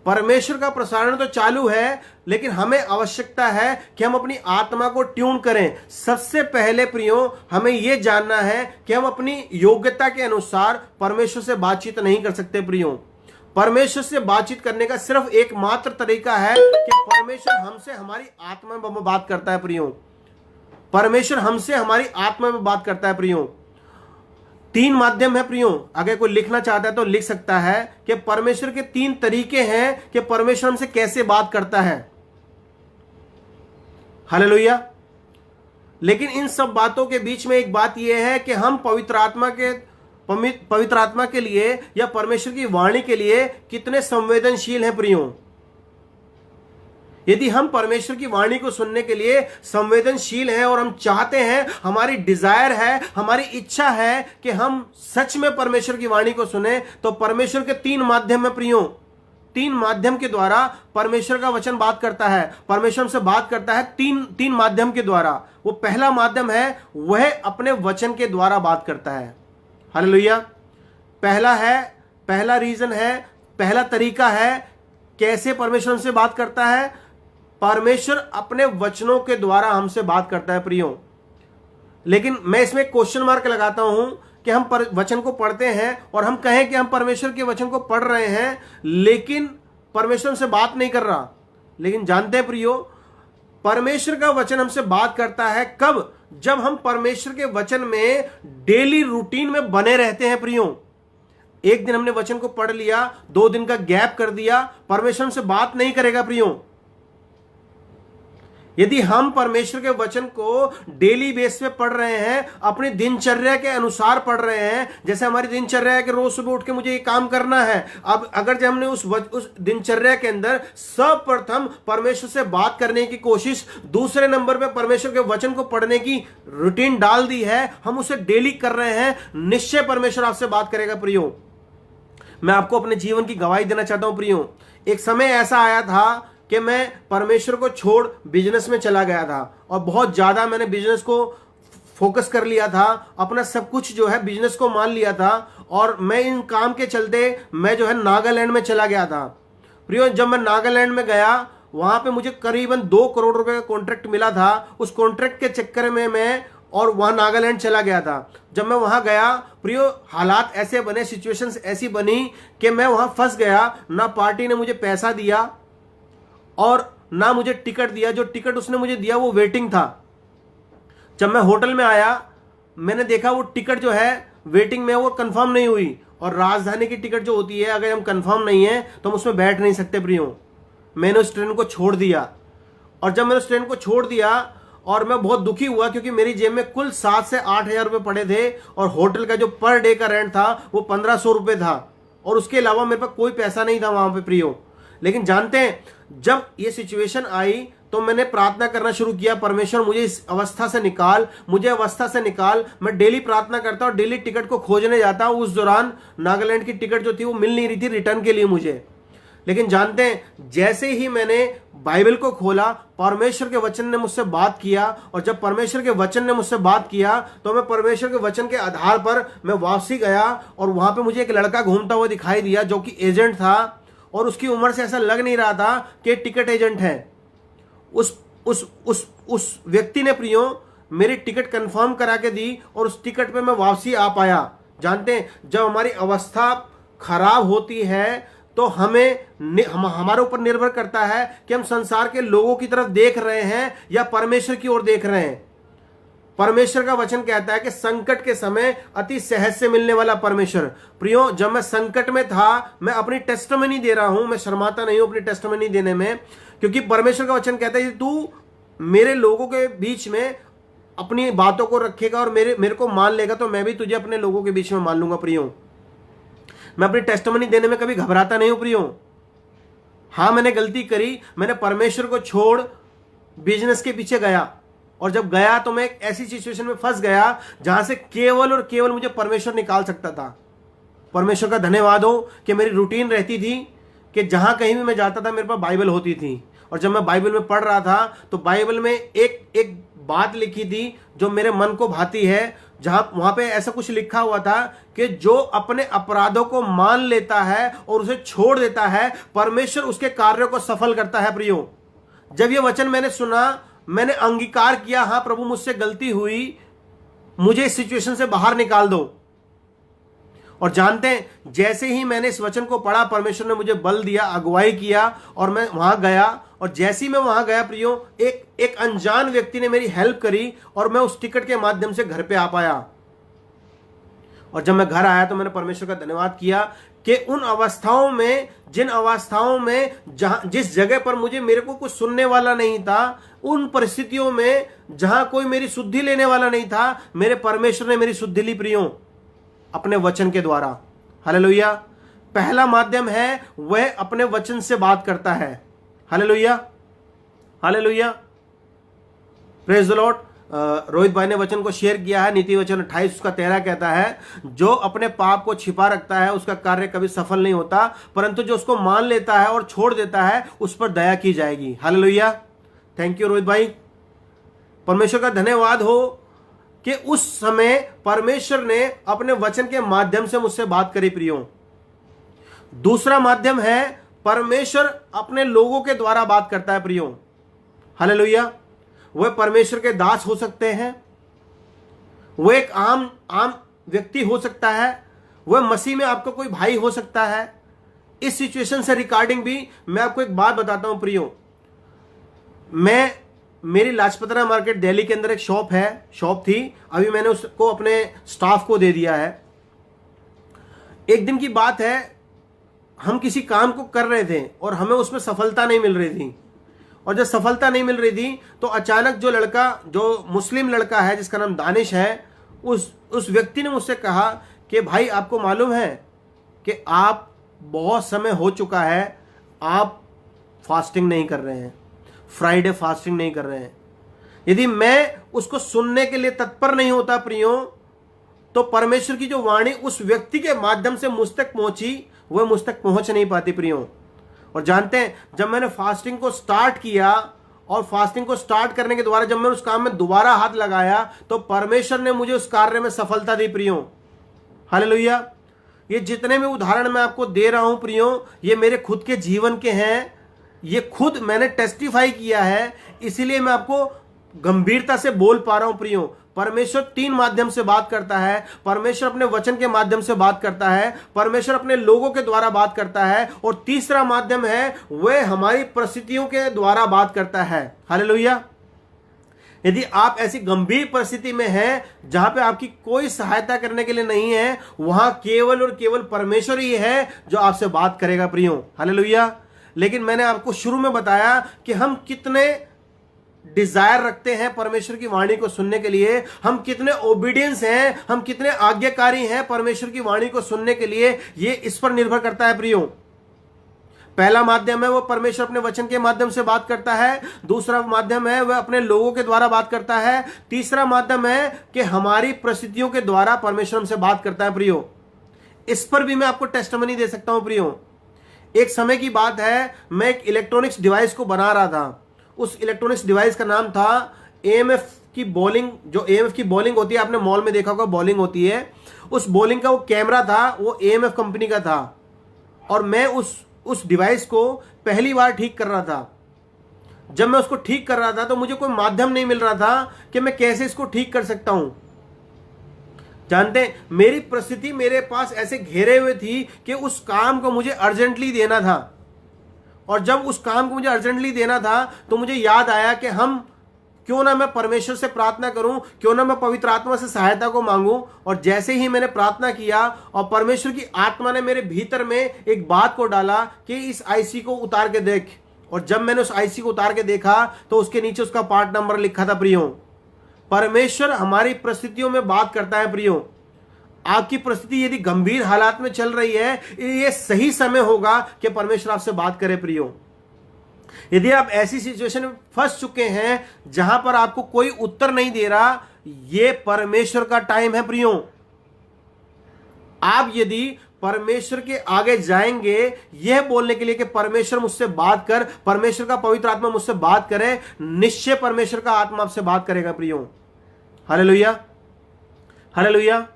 परमेश्वर का प्रसारण तो चालू है, लेकिन हमें आवश्यकता है कि हम अपनी आत्मा को ट्यून करें। सबसे पहले प्रियो हमें यह जानना है कि हम अपनी योग्यता के अनुसार परमेश्वर से बातचीत नहीं कर सकते प्रियो। परमेश्वर से बातचीत करने का सिर्फ एकमात्र तरीका है कि परमेश्वर हमसे हमारी आत्मा में बात करता है प्रियो। परमेश्वर हमसे हमारी आत्मा में बात करता है प्रियो। 3 माध्यम है प्रियो। अगर कोई लिखना चाहता है तो लिख सकता है कि परमेश्वर के 3 तरीके हैं कि परमेश्वर हमसे कैसे बात करता है। हालेलुया। लेकिन इन सब बातों के बीच में एक बात यह है कि हम पवित्र आत्मा के लिए या परमेश्वर की वाणी के लिए कितने संवेदनशील हैं प्रियो। यदि हम परमेश्वर की वाणी को सुनने के लिए संवेदनशील हैं और हम चाहते हैं, हमारी डिजायर है, हमारी इच्छा है कि हम सच में परमेश्वर की वाणी को सुने, तो परमेश्वर के 3 माध्यम है प्रियो। 3 माध्यम के द्वारा परमेश्वर का वचन बात करता है। परमेश्वर से बात करता है तीन माध्यम के द्वारा। वो पहला माध्यम है, वह अपने वचन के द्वारा बात करता है। हालेलुया। पहला रीजन है, पहला तरीका है कैसे परमेश्वर से बात करता है। परमेश्वर अपने वचनों के द्वारा हमसे बात करता है प्रियो। लेकिन मैं इसमें क्वेश्चन मार्क लगाता हूं कि हम वचन को पढ़ते हैं और हम कहें कि हम परमेश्वर के वचन को पढ़ रहे हैं, लेकिन परमेश्वर से बात नहीं कर रहा। लेकिन जानते हैं प्रियो, परमेश्वर का वचन हमसे बात करता है कब? जब हम परमेश्वर के वचन में डेली रूटीन में बने रहते हैं प्रियो। एक दिन हमने वचन को पढ़ लिया, 2 दिन का गैप कर दिया, परमेश्वर से बात नहीं करेगा प्रियो। यदि हम परमेश्वर के वचन को डेली बेस पे पढ़ रहे हैं, अपनी दिनचर्या के अनुसार पढ़ रहे हैं, जैसे हमारी दिनचर्या है कि रोज सुबह उठ के मुझे ये काम करना है। अब अगर जब हमने उस दिनचर्या के अंदर सर्वप्रथम परमेश्वर से बात करने की कोशिश, दूसरे नंबर पे परमेश्वर के वचन को पढ़ने की रूटीन डाल दी है, हम उसे डेली कर रहे हैं, निश्चय परमेश्वर आपसे बात करेगा प्रियो। मैं आपको अपने जीवन की गवाही देना चाहता हूं प्रियो। एक समय ऐसा आया था कि मैं परमेश्वर को छोड़ बिजनेस में चला गया था और बहुत ज्यादा मैंने बिजनेस को फोकस कर लिया था, अपना सब कुछ जो है बिजनेस को मान लिया था, और मैं इन काम के चलते मैं जो है नागालैंड में चला गया था प्रियो। जब मैं नागालैंड में गया, वहां पे मुझे करीबन 2 करोड़ रुपए का कॉन्ट्रैक्ट मिला था। उस कॉन्ट्रैक्ट के चक्कर में मैं और वहां नागालैंड चला गया था। जब मैं वहां गया प्रियो, हालात ऐसे बने, सिचुएशंस ऐसी बनी कि मैं वहां फंस गया। ना पार्टी ने मुझे पैसा दिया और ना मुझे टिकट दिया। जो टिकट उसने मुझे दिया वो वेटिंग था। जब मैं होटल में आया, मैंने देखा वो टिकट जो है वेटिंग में वो कंफर्म नहीं हुई। और राजधानी की टिकट जो होती है, अगर हम कंफर्म नहीं है तो हम उसमें बैठ नहीं सकते प्रियो। मैंने उस ट्रेन को छोड़ दिया, और जब मैंने उस ट्रेन को छोड़ दिया और मैं बहुत दुखी हुआ, क्योंकि मेरी जेब में कुल 7 से 8 हजार रुपए पड़े थे, और होटल का जो पर डे का रेंट था वो 1500 रुपए था, और उसके अलावा मेरे पास कोई पैसा नहीं था वहां पे प्रियो। लेकिन जानते हैं, जब ये सिचुएशन आई तो मैंने प्रार्थना करना शुरू किया, परमेश्वर मुझे इस अवस्था से निकाल, मुझे अवस्था से निकाल। मैं डेली प्रार्थना करता और डेली टिकट को खोजने जाता। उस दौरान नागालैंड की टिकट जो थी वो मिल नहीं रही थी रिटर्न के लिए मुझे। लेकिन जानते हैं, जैसे ही मैंने बाइबल को खोला, परमेश्वर के वचन ने मुझसे बात किया, और जब परमेश्वर के वचन ने मुझसे बात किया तो मैं परमेश्वर के वचन के आधार पर मैं वापसी गया, और वहां पे मुझे एक लड़का घूमता हुआ दिखाई दिया जो कि एजेंट था, और उसकी उम्र से ऐसा लग नहीं रहा था कि टिकट एजेंट है। उस व्यक्ति ने प्रियो मेरी टिकट कंफर्म करा के दी और उस टिकट पे मैं वापसी आ पाया। जानते हैं, जब हमारी अवस्था खराब होती है तो हमारे ऊपर निर्भर करता है कि हम संसार के लोगों की तरफ देख रहे हैं या परमेश्वर की ओर देख रहे हैं। परमेश्वर का वचन कहता है कि संकट के समय अति सहज से मिलने वाला परमेश्वर। प्रियो, जब मैं संकट में था, मैं अपनी टेस्टिमनी दे रहा हूं, मैं शर्माता नहीं हूं अपनी टेस्टिमनी देने में, क्योंकि परमेश्वर का वचन कहता है कि तू मेरे लोगों के बीच में अपनी बातों को रखेगा और मेरे को मान लेगा तो मैं भी तुझे अपने लोगों के बीच में मान लूंगा। प्रियो, मैं अपनी टेस्टिमनी देने में कभी घबराता नहीं हूं। प्रियो, हां, मैंने गलती करी, मैंने परमेश्वर को छोड़ बिजनेस के पीछे गया, और जब गया तो मैं एक ऐसी सिचुएशन में फंस गया जहां से केवल और केवल मुझे परमेश्वर निकाल सकता था। परमेश्वर का धन्यवाद हो कि मेरी रूटीन रहती थी कि जहां कहीं भी मैं जाता था मेरे पास बाइबल होती थी, और जब मैं बाइबल में पढ़ रहा था तो बाइबल में एक बात लिखी थी जो मेरे मन को भाती है, जहां वहां पे ऐसा कुछ लिखा हुआ था कि जो अपने अपराधों को मान लेता है और उसे छोड़ देता है, परमेश्वर उसके कार्यों को सफल करता है। प्रियो, जब ये वचन मैंने सुना, मैंने अंगीकार किया, हां प्रभु मुझसे गलती हुई, मुझे इस सिचुएशन से बाहर निकाल दो। और जानते हैं, जैसे ही मैंने इस वचन को पढ़ा, परमेश्वर ने मुझे बल दिया, अगुवाई किया, और मैं वहां गया, और जैसे ही मैं वहां गया प्रियो, एक अनजान व्यक्ति ने मेरी हेल्प करी और मैं उस टिकट के माध्यम से घर पे आ पाया। और जब मैं घर आया तो मैंने परमेश्वर का धन्यवाद किया कि उन अवस्थाओं में, जिन अवस्थाओं में जिस जगह पर मेरे को कुछ सुनने वाला नहीं था, उन परिस्थितियों में जहां कोई मेरी शुद्धि लेने वाला नहीं था, मेरे परमेश्वर ने मेरी शुद्धि ली प्रियो, अपने वचन के द्वारा। हालेलुया। पहला माध्यम है वह अपने वचन से बात करता है। Hallelujah, hallelujah, praise the Lord. Rohit भाई ने वचन को शेयर किया है, नीति वचन 28 उसका 13 कहता है, जो अपने पाप को छिपा रखता है उसका कार्य कभी सफल नहीं होता, परंतु जो उसको मान लेता है और छोड़ देता है उस पर दया की जाएगी। हालेलुया, थैंक यू रोहित भाई। परमेश्वर का धन्यवाद हो कि उस समय परमेश्वर ने अपने वचन के माध्यम से मुझसे बात करी। प्रियो, दूसरा माध्यम है परमेश्वर अपने लोगों के द्वारा बात करता है। प्रियो, हालेलुया। वह परमेश्वर के दास हो सकते हैं, वह एक आम व्यक्ति हो सकता है, वह मसीह में आपका कोई भाई हो सकता है। इस सिचुएशन से रिगार्डिंग भी मैं आपको एक बात बताता हूं प्रियो। मेरी लाजपतरा मार्केट दिल्ली के अंदर एक शॉप थी, अभी मैंने उसको अपने स्टाफ को दे दिया है। एक दिन की बात है, हम किसी काम को कर रहे थे और हमें उसमें सफलता नहीं मिल रही थी, और जब सफलता नहीं मिल रही थी तो अचानक जो मुस्लिम लड़का है जिसका नाम दानिश है, उस व्यक्ति ने मुझसे कहा कि भाई आपको मालूम है कि आप बहुत समय हो चुका है आप फास्टिंग नहीं कर रहे हैं, फ्राइडे फास्टिंग नहीं कर रहे हैं। यदि मैं उसको सुनने के लिए तत्पर नहीं होता प्रियो, तो परमेश्वर की जो वाणी उस व्यक्ति के माध्यम से मुझ तक पहुंची, वह मुझ तक पहुंच नहीं पाती प्रियो। और जानते हैं, जब मैंने फास्टिंग को स्टार्ट किया और फास्टिंग को स्टार्ट करने के द्वारा जब मैंने उस काम में दोबारा हाथ लगाया तो परमेश्वर ने मुझे उस कार्य में सफलता दी प्रियो। हालेलुया। ये जितने भी उदाहरण मैं आपको दे रहा हूं प्रियो, ये मेरे खुद के जीवन के हैं, ये खुद मैंने टेस्टिफाई किया है, इसीलिए मैं आपको गंभीरता से बोल पा रहा हूं प्रियो। परमेश्वर 3 माध्यम से बात करता है। परमेश्वर अपने वचन के माध्यम से बात करता है, परमेश्वर अपने लोगों के द्वारा बात करता है, और तीसरा माध्यम है वह हमारी परिस्थितियों के द्वारा बात करता है। हालेलुया। यदि आप ऐसी गंभीर परिस्थिति में हैं जहां पे आपकी कोई सहायता करने के लिए नहीं है, वहां केवल और केवल परमेश्वर ही है जो आपसे बात करेगा प्रियो। हालेलुया। लेकिन मैंने आपको शुरू में बताया कि हम कितने डिजायर रखते हैं परमेश्वर की वाणी को सुनने के लिए, हम कितने ओबीडियंस हैं, हम कितने आज्ञाकारी हैं परमेश्वर की वाणी को सुनने के लिए, ये इस पर निर्भर करता है प्रियो। पहला माध्यम है वो परमेश्वर अपने वचन के माध्यम से बात करता है, दूसरा माध्यम है वह अपने लोगों के द्वारा बात करता है, तीसरा माध्यम है कि हमारी परिस्थितियों के द्वारा परमेश्वर हमसे बात करता है प्रियो। इस पर भी मैं आपको टेस्टिमनी दे सकता हूं प्रियो। एक समय की बात है, मैं एक इलेक्ट्रॉनिक्स डिवाइस को बना रहा था। उस इलेक्ट्रॉनिक्स डिवाइस का नाम था एएमएफ की बॉलिंग। जो एएमएफ की बॉलिंग होती है, आपने मॉल में देखा होगा बॉलिंग होती है, उस बॉलिंग का वो कैमरा था, वो एएमएफ कंपनी का था। और मैं उस डिवाइस को पहली बार ठीक कर रहा था। जब मैं उसको ठीक कर रहा था तो मुझे कोई माध्यम नहीं मिल रहा था कि मैं कैसे इसको ठीक कर सकता हूं। जानते हैं, मेरी परिस्थिति मेरे पास ऐसे घेरे हुए थी कि उस काम को मुझे अर्जेंटली देना था, और जब उस काम को मुझे अर्जेंटली देना था तो मुझे याद आया कि क्यों ना मैं परमेश्वर से प्रार्थना करूं, क्यों ना मैं पवित्र आत्मा से सहायता को मांगूं। और जैसे ही मैंने प्रार्थना किया और परमेश्वर की आत्मा ने मेरे भीतर में एक बात को डाला कि इस आईसी को उतार के देख, और जब मैंने उस आईसी को उतार के देखा तो उसके नीचे उसका पार्ट नंबर लिखा था। प्रियो, परमेश्वर हमारी परिस्थितियों में बात करता है। प्रियो, आपकी परिस्थिति यदि गंभीर हालात में चल रही है, ये सही समय होगा कि परमेश्वर आपसे बात करे। प्रियो, यदि आप ऐसी सिचुएशन में फंस चुके हैं जहां पर आपको कोई उत्तर नहीं दे रहा, ये परमेश्वर का टाइम है। प्रियो, आप यदि परमेश्वर के आगे जाएंगे यह बोलने के लिए कि परमेश्वर मुझसे बात कर, परमेश्वर का पवित्र आत्मा मुझसे बात करे, निश्चय परमेश्वर का आत्मा आपसे बात करेगा। प्रियो, हालेलुया, हालेलुया।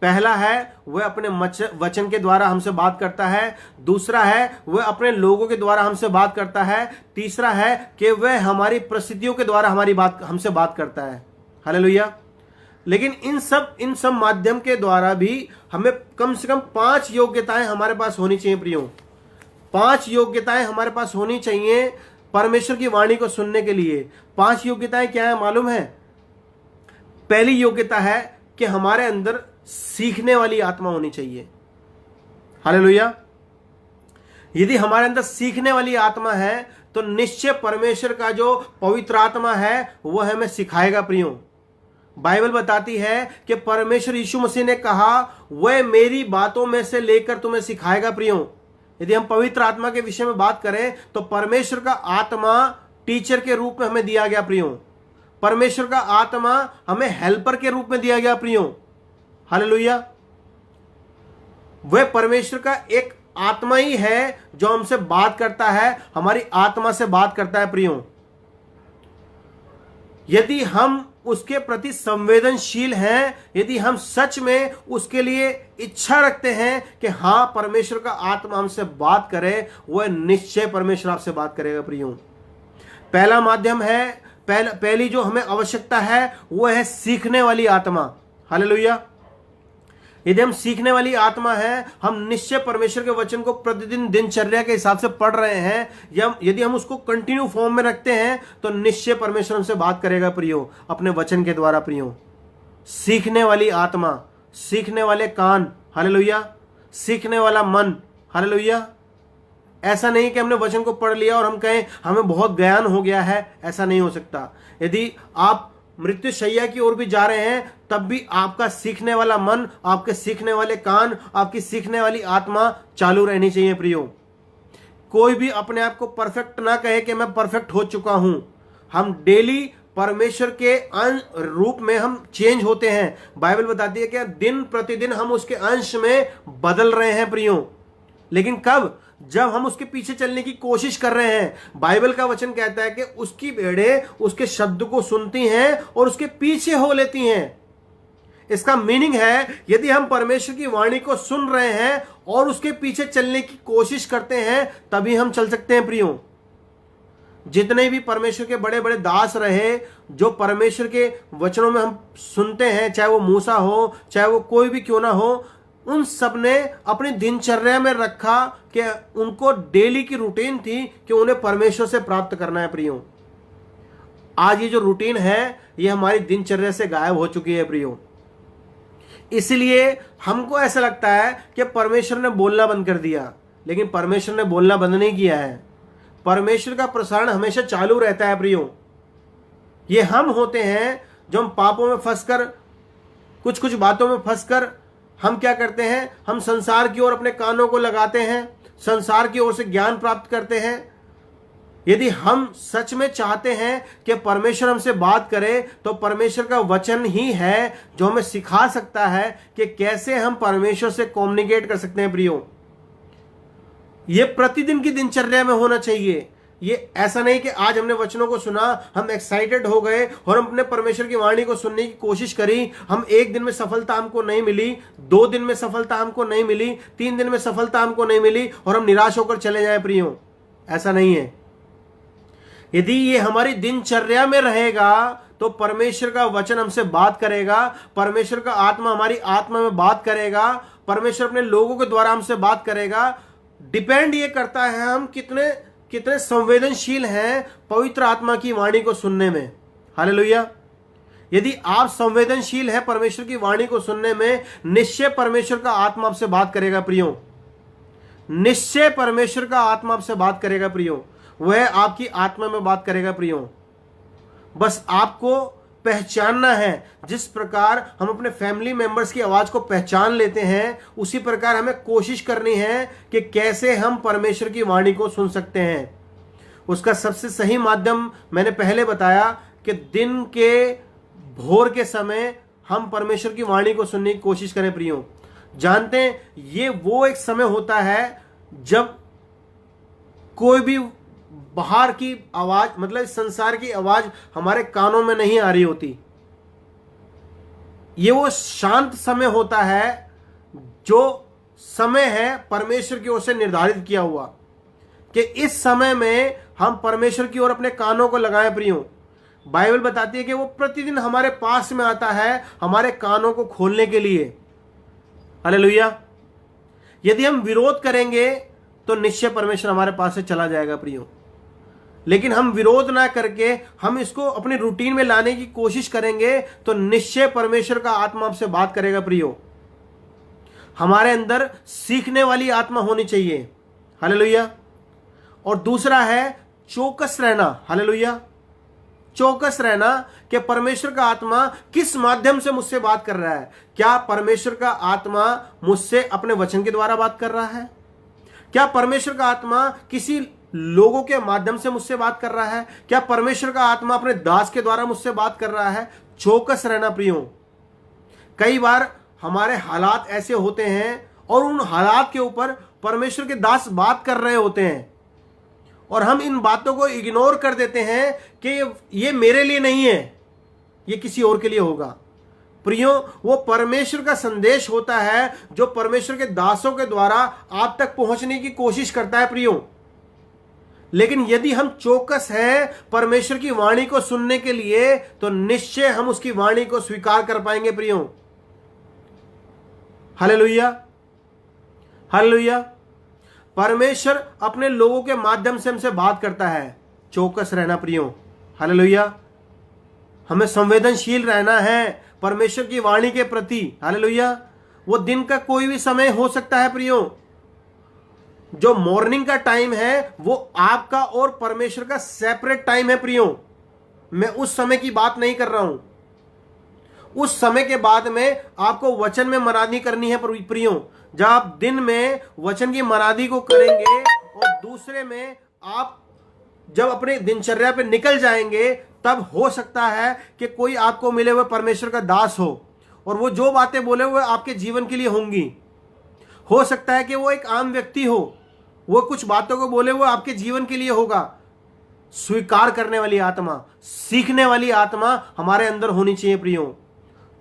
पहला है वह अपने वचन के द्वारा हमसे बात करता है, दूसरा है वह अपने लोगों के द्वारा हमसे बात करता है, तीसरा है कि वह हमारी परिस्थितियों के द्वारा हमसे बात करता है। हालेलुया। लेकिन इन सब माध्यम के द्वारा भी हमें कम से कम 5 योग्यताएं हमारे पास होनी चाहिए। प्रियो, 5 योग्यताएं हमारे पास होनी चाहिए परमेश्वर की वाणी को सुनने के लिए। 5 योग्यताएं क्या है मालूम है? पहली योग्यता है कि हमारे अंदर सीखने वाली आत्मा होनी चाहिए। हालेलुया। यदि हमारे अंदर सीखने वाली आत्मा है तो निश्चय परमेश्वर का जो पवित्र आत्मा है वह हमें सिखाएगा। प्रियो, बाइबल बताती है कि परमेश्वर यीशु मसीह ने कहा वह मेरी बातों में से लेकर तुम्हें सिखाएगा। प्रियो, यदि हम पवित्र आत्मा के विषय में बात करें तो परमेश्वर का आत्मा टीचर के रूप में हमें दिया गया। प्रियो, परमेश्वर का आत्मा हमें हेल्पर के रूप में दिया गया। प्रियो, हालेलुया। वह परमेश्वर का एक आत्मा ही है जो हमसे बात करता है, हमारी आत्मा से बात करता है। प्रियो, यदि हम उसके प्रति संवेदनशील हैं, यदि हम सच में उसके लिए इच्छा रखते हैं कि हाँ परमेश्वर का आत्मा हमसे बात करे, वह निश्चय परमेश्वर आपसे बात करेगा। प्रियो, पहला माध्यम है, पहली जो हमें आवश्यकता है वह है सीखने वाली आत्मा। हालेलुया। यदि हम सीखने वाली आत्मा है, हम निश्चय परमेश्वर के वचन को प्रतिदिन दिनचर्या के हिसाब से पढ़ रहे हैं, या यदि हम उसको कंटिन्यू फॉर्म में रखते हैं तो निश्चय परमेश्वर हमसे बात करेगा। प्रियो, अपने वचन के द्वारा। प्रियो, सीखने वाली आत्मा, सीखने वाले कान, हालेलुया, सीखने वाला मन, हालेलुया। ऐसा नहीं कि हमने वचन को पढ़ लिया और हम कहें हमें बहुत ज्ञान हो गया है, ऐसा नहीं हो सकता। यदि आप मृत्यु शैया की ओर भी जा रहे हैं तब भी आपका सीखने वाला मन, आपके सीखने वाले कान, आपकी सीखने वाली आत्मा चालू रहनी चाहिए। प्रियो, कोई भी अपने आप को परफेक्ट ना कहे कि मैं परफेक्ट हो चुका हूं। हम डेली परमेश्वर के रूप में हम चेंज होते हैं। बाइबल बताती है कि दिन प्रतिदिन हम उसके अंश में बदल रहे हैं। प्रियो, लेकिन कब? जब हम उसके पीछे चलने की कोशिश कर रहे हैं। बाइबल का वचन कहता है कि उसकी भेड़ें उसके शब्द को सुनती हैं और उसके पीछे हो लेती हैं। इसका मीनिंग है यदि हम परमेश्वर की वाणी को सुन रहे हैं और उसके पीछे चलने की कोशिश करते हैं तभी हम चल सकते हैं। प्रियो, जितने भी परमेश्वर के बड़े बड़े दास रहे, जो परमेश्वर के वचनों में हम सुनते हैं, चाहे वो मूसा हो, चाहे वो कोई भी क्यों ना हो, उन सब ने अपनी दिनचर्या में रखा कि उनको डेली की रूटीन थी कि उन्हें परमेश्वर से प्राप्त करना है। प्रियो, आज ये जो रूटीन है ये हमारी दिनचर्या से गायब हो चुकी है। प्रियो, इसलिए हमको ऐसा लगता है कि परमेश्वर ने बोलना बंद कर दिया, लेकिन परमेश्वर ने बोलना बंद नहीं किया है। परमेश्वर का प्रसारण हमेशा चालू रहता है। प्रियो, ये हम होते हैं जो हम पापों में फंसकर, कुछ कुछ बातों में फंसकर हम क्या करते हैं, हम संसार की ओर अपने कानों को लगाते हैं, संसार की ओर से ज्ञान प्राप्त करते हैं। यदि हम सच में चाहते हैं कि परमेश्वर हमसे बात करे तो परमेश्वर का वचन ही है जो हमें सिखा सकता है कि कैसे हम परमेश्वर से कम्युनिकेट कर सकते हैं। प्रियो, ये प्रतिदिन की दिनचर्या में होना चाहिए। ये ऐसा नहीं कि आज हमने वचनों को सुना, हम एक्साइटेड हो गए और हम अपने परमेश्वर की वाणी को सुनने की कोशिश करी, हम एक दिन में सफलता हमको नहीं मिली, 2 दिन में सफलता हमको नहीं मिली, 3 दिन में सफलता हमको नहीं मिली और हम निराश होकर चले जाए। प्रियो, ऐसा नहीं है। यदि ये हमारी दिनचर्या में रहेगा तो परमेश्वर का वचन हमसे बात करेगा, परमेश्वर का आत्मा हमारी आत्मा में बात करेगा, परमेश्वर अपने लोगों के द्वारा हमसे बात करेगा। डिपेंड ये करता है हम कितने कितने संवेदनशील हैं पवित्र आत्मा की वाणी को सुनने में। हालेलुया। यदि आप संवेदनशील हैं परमेश्वर की वाणी को सुनने में, निश्चय परमेश्वर का आत्मा आपसे बात करेगा प्रियो, निश्चय परमेश्वर का आत्मा आपसे बात करेगा प्रियो, वह आपकी आत्मा में बात करेगा प्रियो। बस आपको पहचानना है। जिस प्रकार हम अपने फैमिली मेंबर्स की आवाज को पहचान लेते हैं, उसी प्रकार हमें कोशिश करनी है कि कैसे हम परमेश्वर की वाणी को सुन सकते हैं। उसका सबसे सही माध्यम मैंने पहले बताया कि दिन के भोर के समय हम परमेश्वर की वाणी को सुनने की कोशिश करें प्रियो। जानते हैं ये वो एक समय होता है जब कोई भी बाहर की आवाज, मतलब इस संसार की आवाज हमारे कानों में नहीं आ रही होती। ये वो शांत समय होता है जो समय है परमेश्वर की ओर से निर्धारित किया हुआ कि इस समय में हम परमेश्वर की ओर अपने कानों को लगाएं प्रियो। बाइबल बताती है कि वो प्रतिदिन हमारे पास में आता है हमारे कानों को खोलने के लिए। हालेलुया। यदि हम विरोध करेंगे तो निश्चय परमेश्वर हमारे पास से चला जाएगा प्रियो, लेकिन हम विरोध ना करके हम इसको अपनी रूटीन में लाने की कोशिश करेंगे तो निश्चय परमेश्वर का आत्मा हमसे बात करेगा प्रियो। हमारे अंदर सीखने वाली आत्मा होनी चाहिए। हालेलुया। और दूसरा है चौकस रहना। हालेलुया। चौकस रहना कि परमेश्वर का आत्मा किस माध्यम से मुझसे बात कर रहा है। क्या परमेश्वर का आत्मा मुझसे अपने वचन के द्वारा बात कर रहा है? क्या परमेश्वर का आत्मा किसी लोगों के माध्यम से मुझसे बात कर रहा है? क्या परमेश्वर का आत्मा अपने दास के द्वारा मुझसे बात कर रहा है? चौकस रहना प्रियो। कई बार हमारे हालात ऐसे होते हैं और उन हालात के ऊपर परमेश्वर के दास बात कर रहे होते हैं और हम इन बातों को इग्नोर कर देते हैं कि ये मेरे लिए नहीं है, ये किसी और के लिए होगा। प्रियो, वो परमेश्वर का संदेश होता है जो परमेश्वर के दासों के द्वारा आप तक पहुंचने की कोशिश करता है प्रियो। लेकिन यदि हम चौकस हैं परमेश्वर की वाणी को सुनने के लिए तो निश्चय हम उसकी वाणी को स्वीकार कर पाएंगे प्रियो। हालेलुया। हालेलुया। परमेश्वर अपने लोगों के माध्यम से हमसे बात करता है। चौकस रहना प्रियो। हालेलुया। हमें संवेदनशील रहना है परमेश्वर की वाणी के प्रति। हालेलुया। वो दिन का कोई भी समय हो सकता है प्रियो। जो मॉर्निंग का टाइम है वो आपका और परमेश्वर का सेपरेट टाइम है प्रियो। मैं उस समय की बात नहीं कर रहा हूं। उस समय के बाद में आपको वचन में मनादी करनी है प्रियो। जब आप दिन में वचन की मनादी को करेंगे और दूसरे में आप जब अपने दिनचर्या पे निकल जाएंगे, तब हो सकता है कि कोई आपको मिले हुए परमेश्वर का दास हो और वो जो बातें बोले हुए आपके जीवन के लिए होंगी। हो सकता है कि वो एक आम व्यक्ति हो, वो कुछ बातों को बोले हुए आपके जीवन के लिए होगा। स्वीकार करने वाली आत्मा, सीखने वाली आत्मा हमारे अंदर होनी चाहिए प्रियो।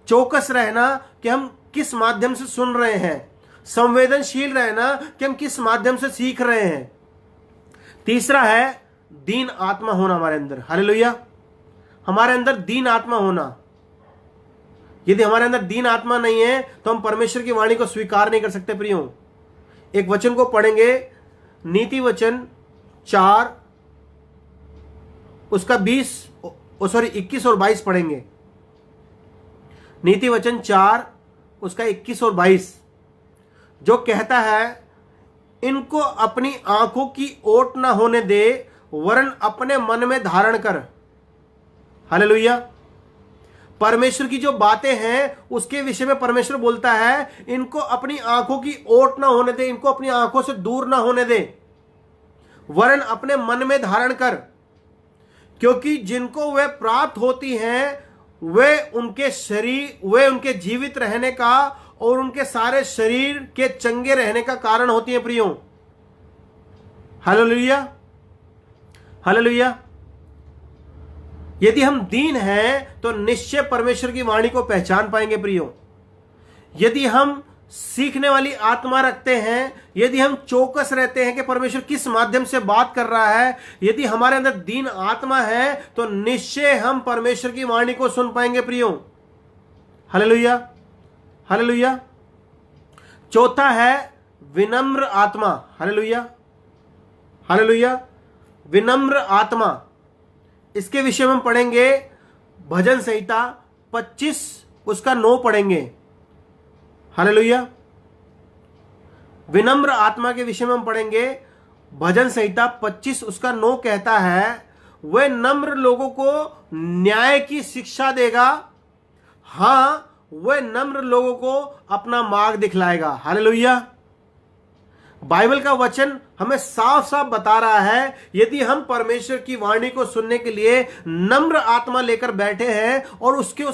चौकस रहना कि हम किस माध्यम से सुन रहे हैं, संवेदनशील रहना कि हम किस माध्यम से सीख रहे हैं। तीसरा है दीन आत्मा होना हमारे अंदर। हालेलुया। हमारे अंदर दीन आत्मा होना। यदि हमारे अंदर दीन आत्मा नहीं है तो हम परमेश्वर की वाणी को स्वीकार नहीं कर सकते प्रियो। एक वचन को पढ़ेंगे, नीति वचन 4 उसका 21 और 22 पढ़ेंगे। नीति वचन 4 उसका 21 और 22 जो कहता है, इनको अपनी आंखों की ओट ना होने दे वरन अपने मन में धारण कर। हालेलुया। परमेश्वर की जो बातें हैं उसके विषय में परमेश्वर बोलता है, इनको अपनी आंखों की ओट ना होने दे, इनको अपनी आंखों से दूर ना होने दे, वरन अपने मन में धारण कर, क्योंकि जिनको वे प्राप्त होती हैं वे उनके जीवित रहने का और उनके सारे शरीर के चंगे रहने का कारण होती है प्रियो। हालेलुया। हालेलुया। यदि हम दीन हैं तो निश्चय परमेश्वर की वाणी को पहचान पाएंगे प्रियो। यदि हम सीखने वाली आत्मा रखते हैं, यदि हम चौकस रहते हैं कि परमेश्वर किस माध्यम से बात कर रहा है, यदि हमारे अंदर दीन आत्मा है, तो निश्चय हम परमेश्वर की वाणी को सुन पाएंगे प्रियो। Hallelujah, hallelujah. चौथा है विनम्र आत्मा। Hallelujah, hallelujah. विनम्र आत्मा, इसके विषय में हम पढ़ेंगे भजन संहिता 25 उसका 9 पढ़ेंगे। हालेलुया। विनम्र आत्मा के विषय में हम पढ़ेंगे भजन संहिता 25 उसका 9 कहता है, वह नम्र लोगों को न्याय की शिक्षा देगा, हां वह नम्र लोगों को अपना मार्ग दिखलाएगा। हालेलुया। बाइबल का वचन हमें साफ साफ बता रहा है, यदि हम परमेश्वर की वाणी को सुनने के लिए नम्र आत्मा लेकर बैठे हैं और उसको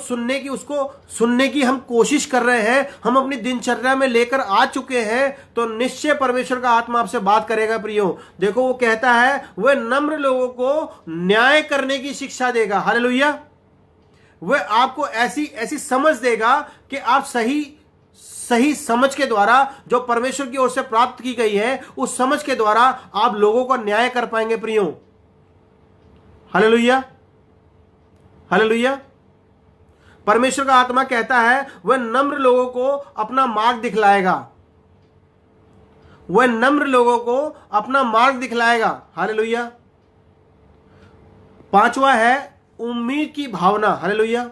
सुनने की हम कोशिश कर रहे हैं, हम अपनी दिनचर्या में लेकर आ चुके हैं, तो निश्चय परमेश्वर का आत्मा आपसे बात करेगा प्रियो। देखो वो कहता है, वह नम्र लोगों को न्याय करने की शिक्षा देगा। हालेलुया। वह आपको ऐसी समझ देगा कि आप सही समझ के द्वारा जो परमेश्वर की ओर से प्राप्त की गई है, उस समझ के द्वारा आप लोगों को न्याय कर पाएंगे प्रियो। Hallelujah, hallelujah. परमेश्वर का आत्मा कहता है, वह नम्र लोगों को अपना मार्ग दिखलाएगा, वह नम्र लोगों को अपना मार्ग दिखलाएगा। हालेलुया। पांचवा है उम्मीद की भावना। हालेलुया।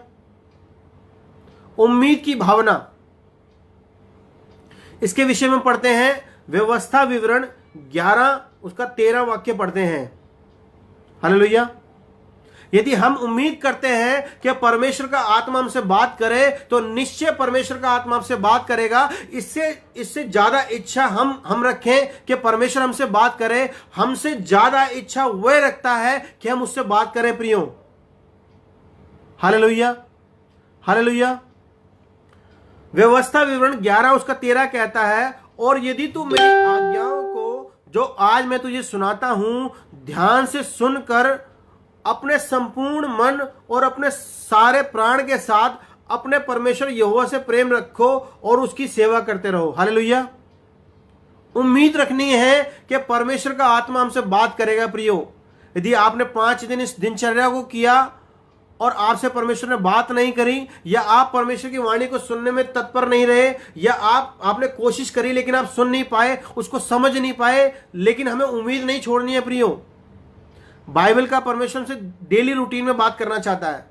उम्मीद की भावना, इसके विषय में पढ़ते हैं व्यवस्था विवरण 11 उसका 13 वाक्य पढ़ते हैं। हालेलुया। यदि हम उम्मीद करते हैं कि परमेश्वर का आत्मा हमसे बात करे, तो निश्चय परमेश्वर का आत्मा हमसे बात करेगा। इससे ज्यादा इच्छा हम रखें कि परमेश्वर हमसे बात करे, हमसे ज्यादा इच्छा वह रखता है कि हम उससे बात करें प्रियो। Hallelujah, hallelujah. व्यवस्था विवरण 11 उसका 13 कहता है, और यदि तू मेरी आज्ञाओं को जो आज मैं तुझे सुनाता हूं ध्यान से सुनकर अपने संपूर्ण मन और अपने सारे प्राण के साथ अपने परमेश्वर यहोवा से प्रेम रखो और उसकी सेवा करते रहो। हालेलुया। उम्मीद रखनी है कि परमेश्वर का आत्मा हमसे बात करेगा प्रियो। यदि आपने 5 दिन इस दिनचर्या को किया और आपसे परमेश्वर ने बात नहीं करी, या आप परमेश्वर की वाणी को सुनने में तत्पर नहीं रहे, या आपने कोशिश करी लेकिन आप सुन नहीं पाए, उसको समझ नहीं पाए, लेकिन हमें उम्मीद नहीं छोड़नी है प्रियो। बाइबल का परमेश्वर से डेली रूटीन में बात करना चाहता है।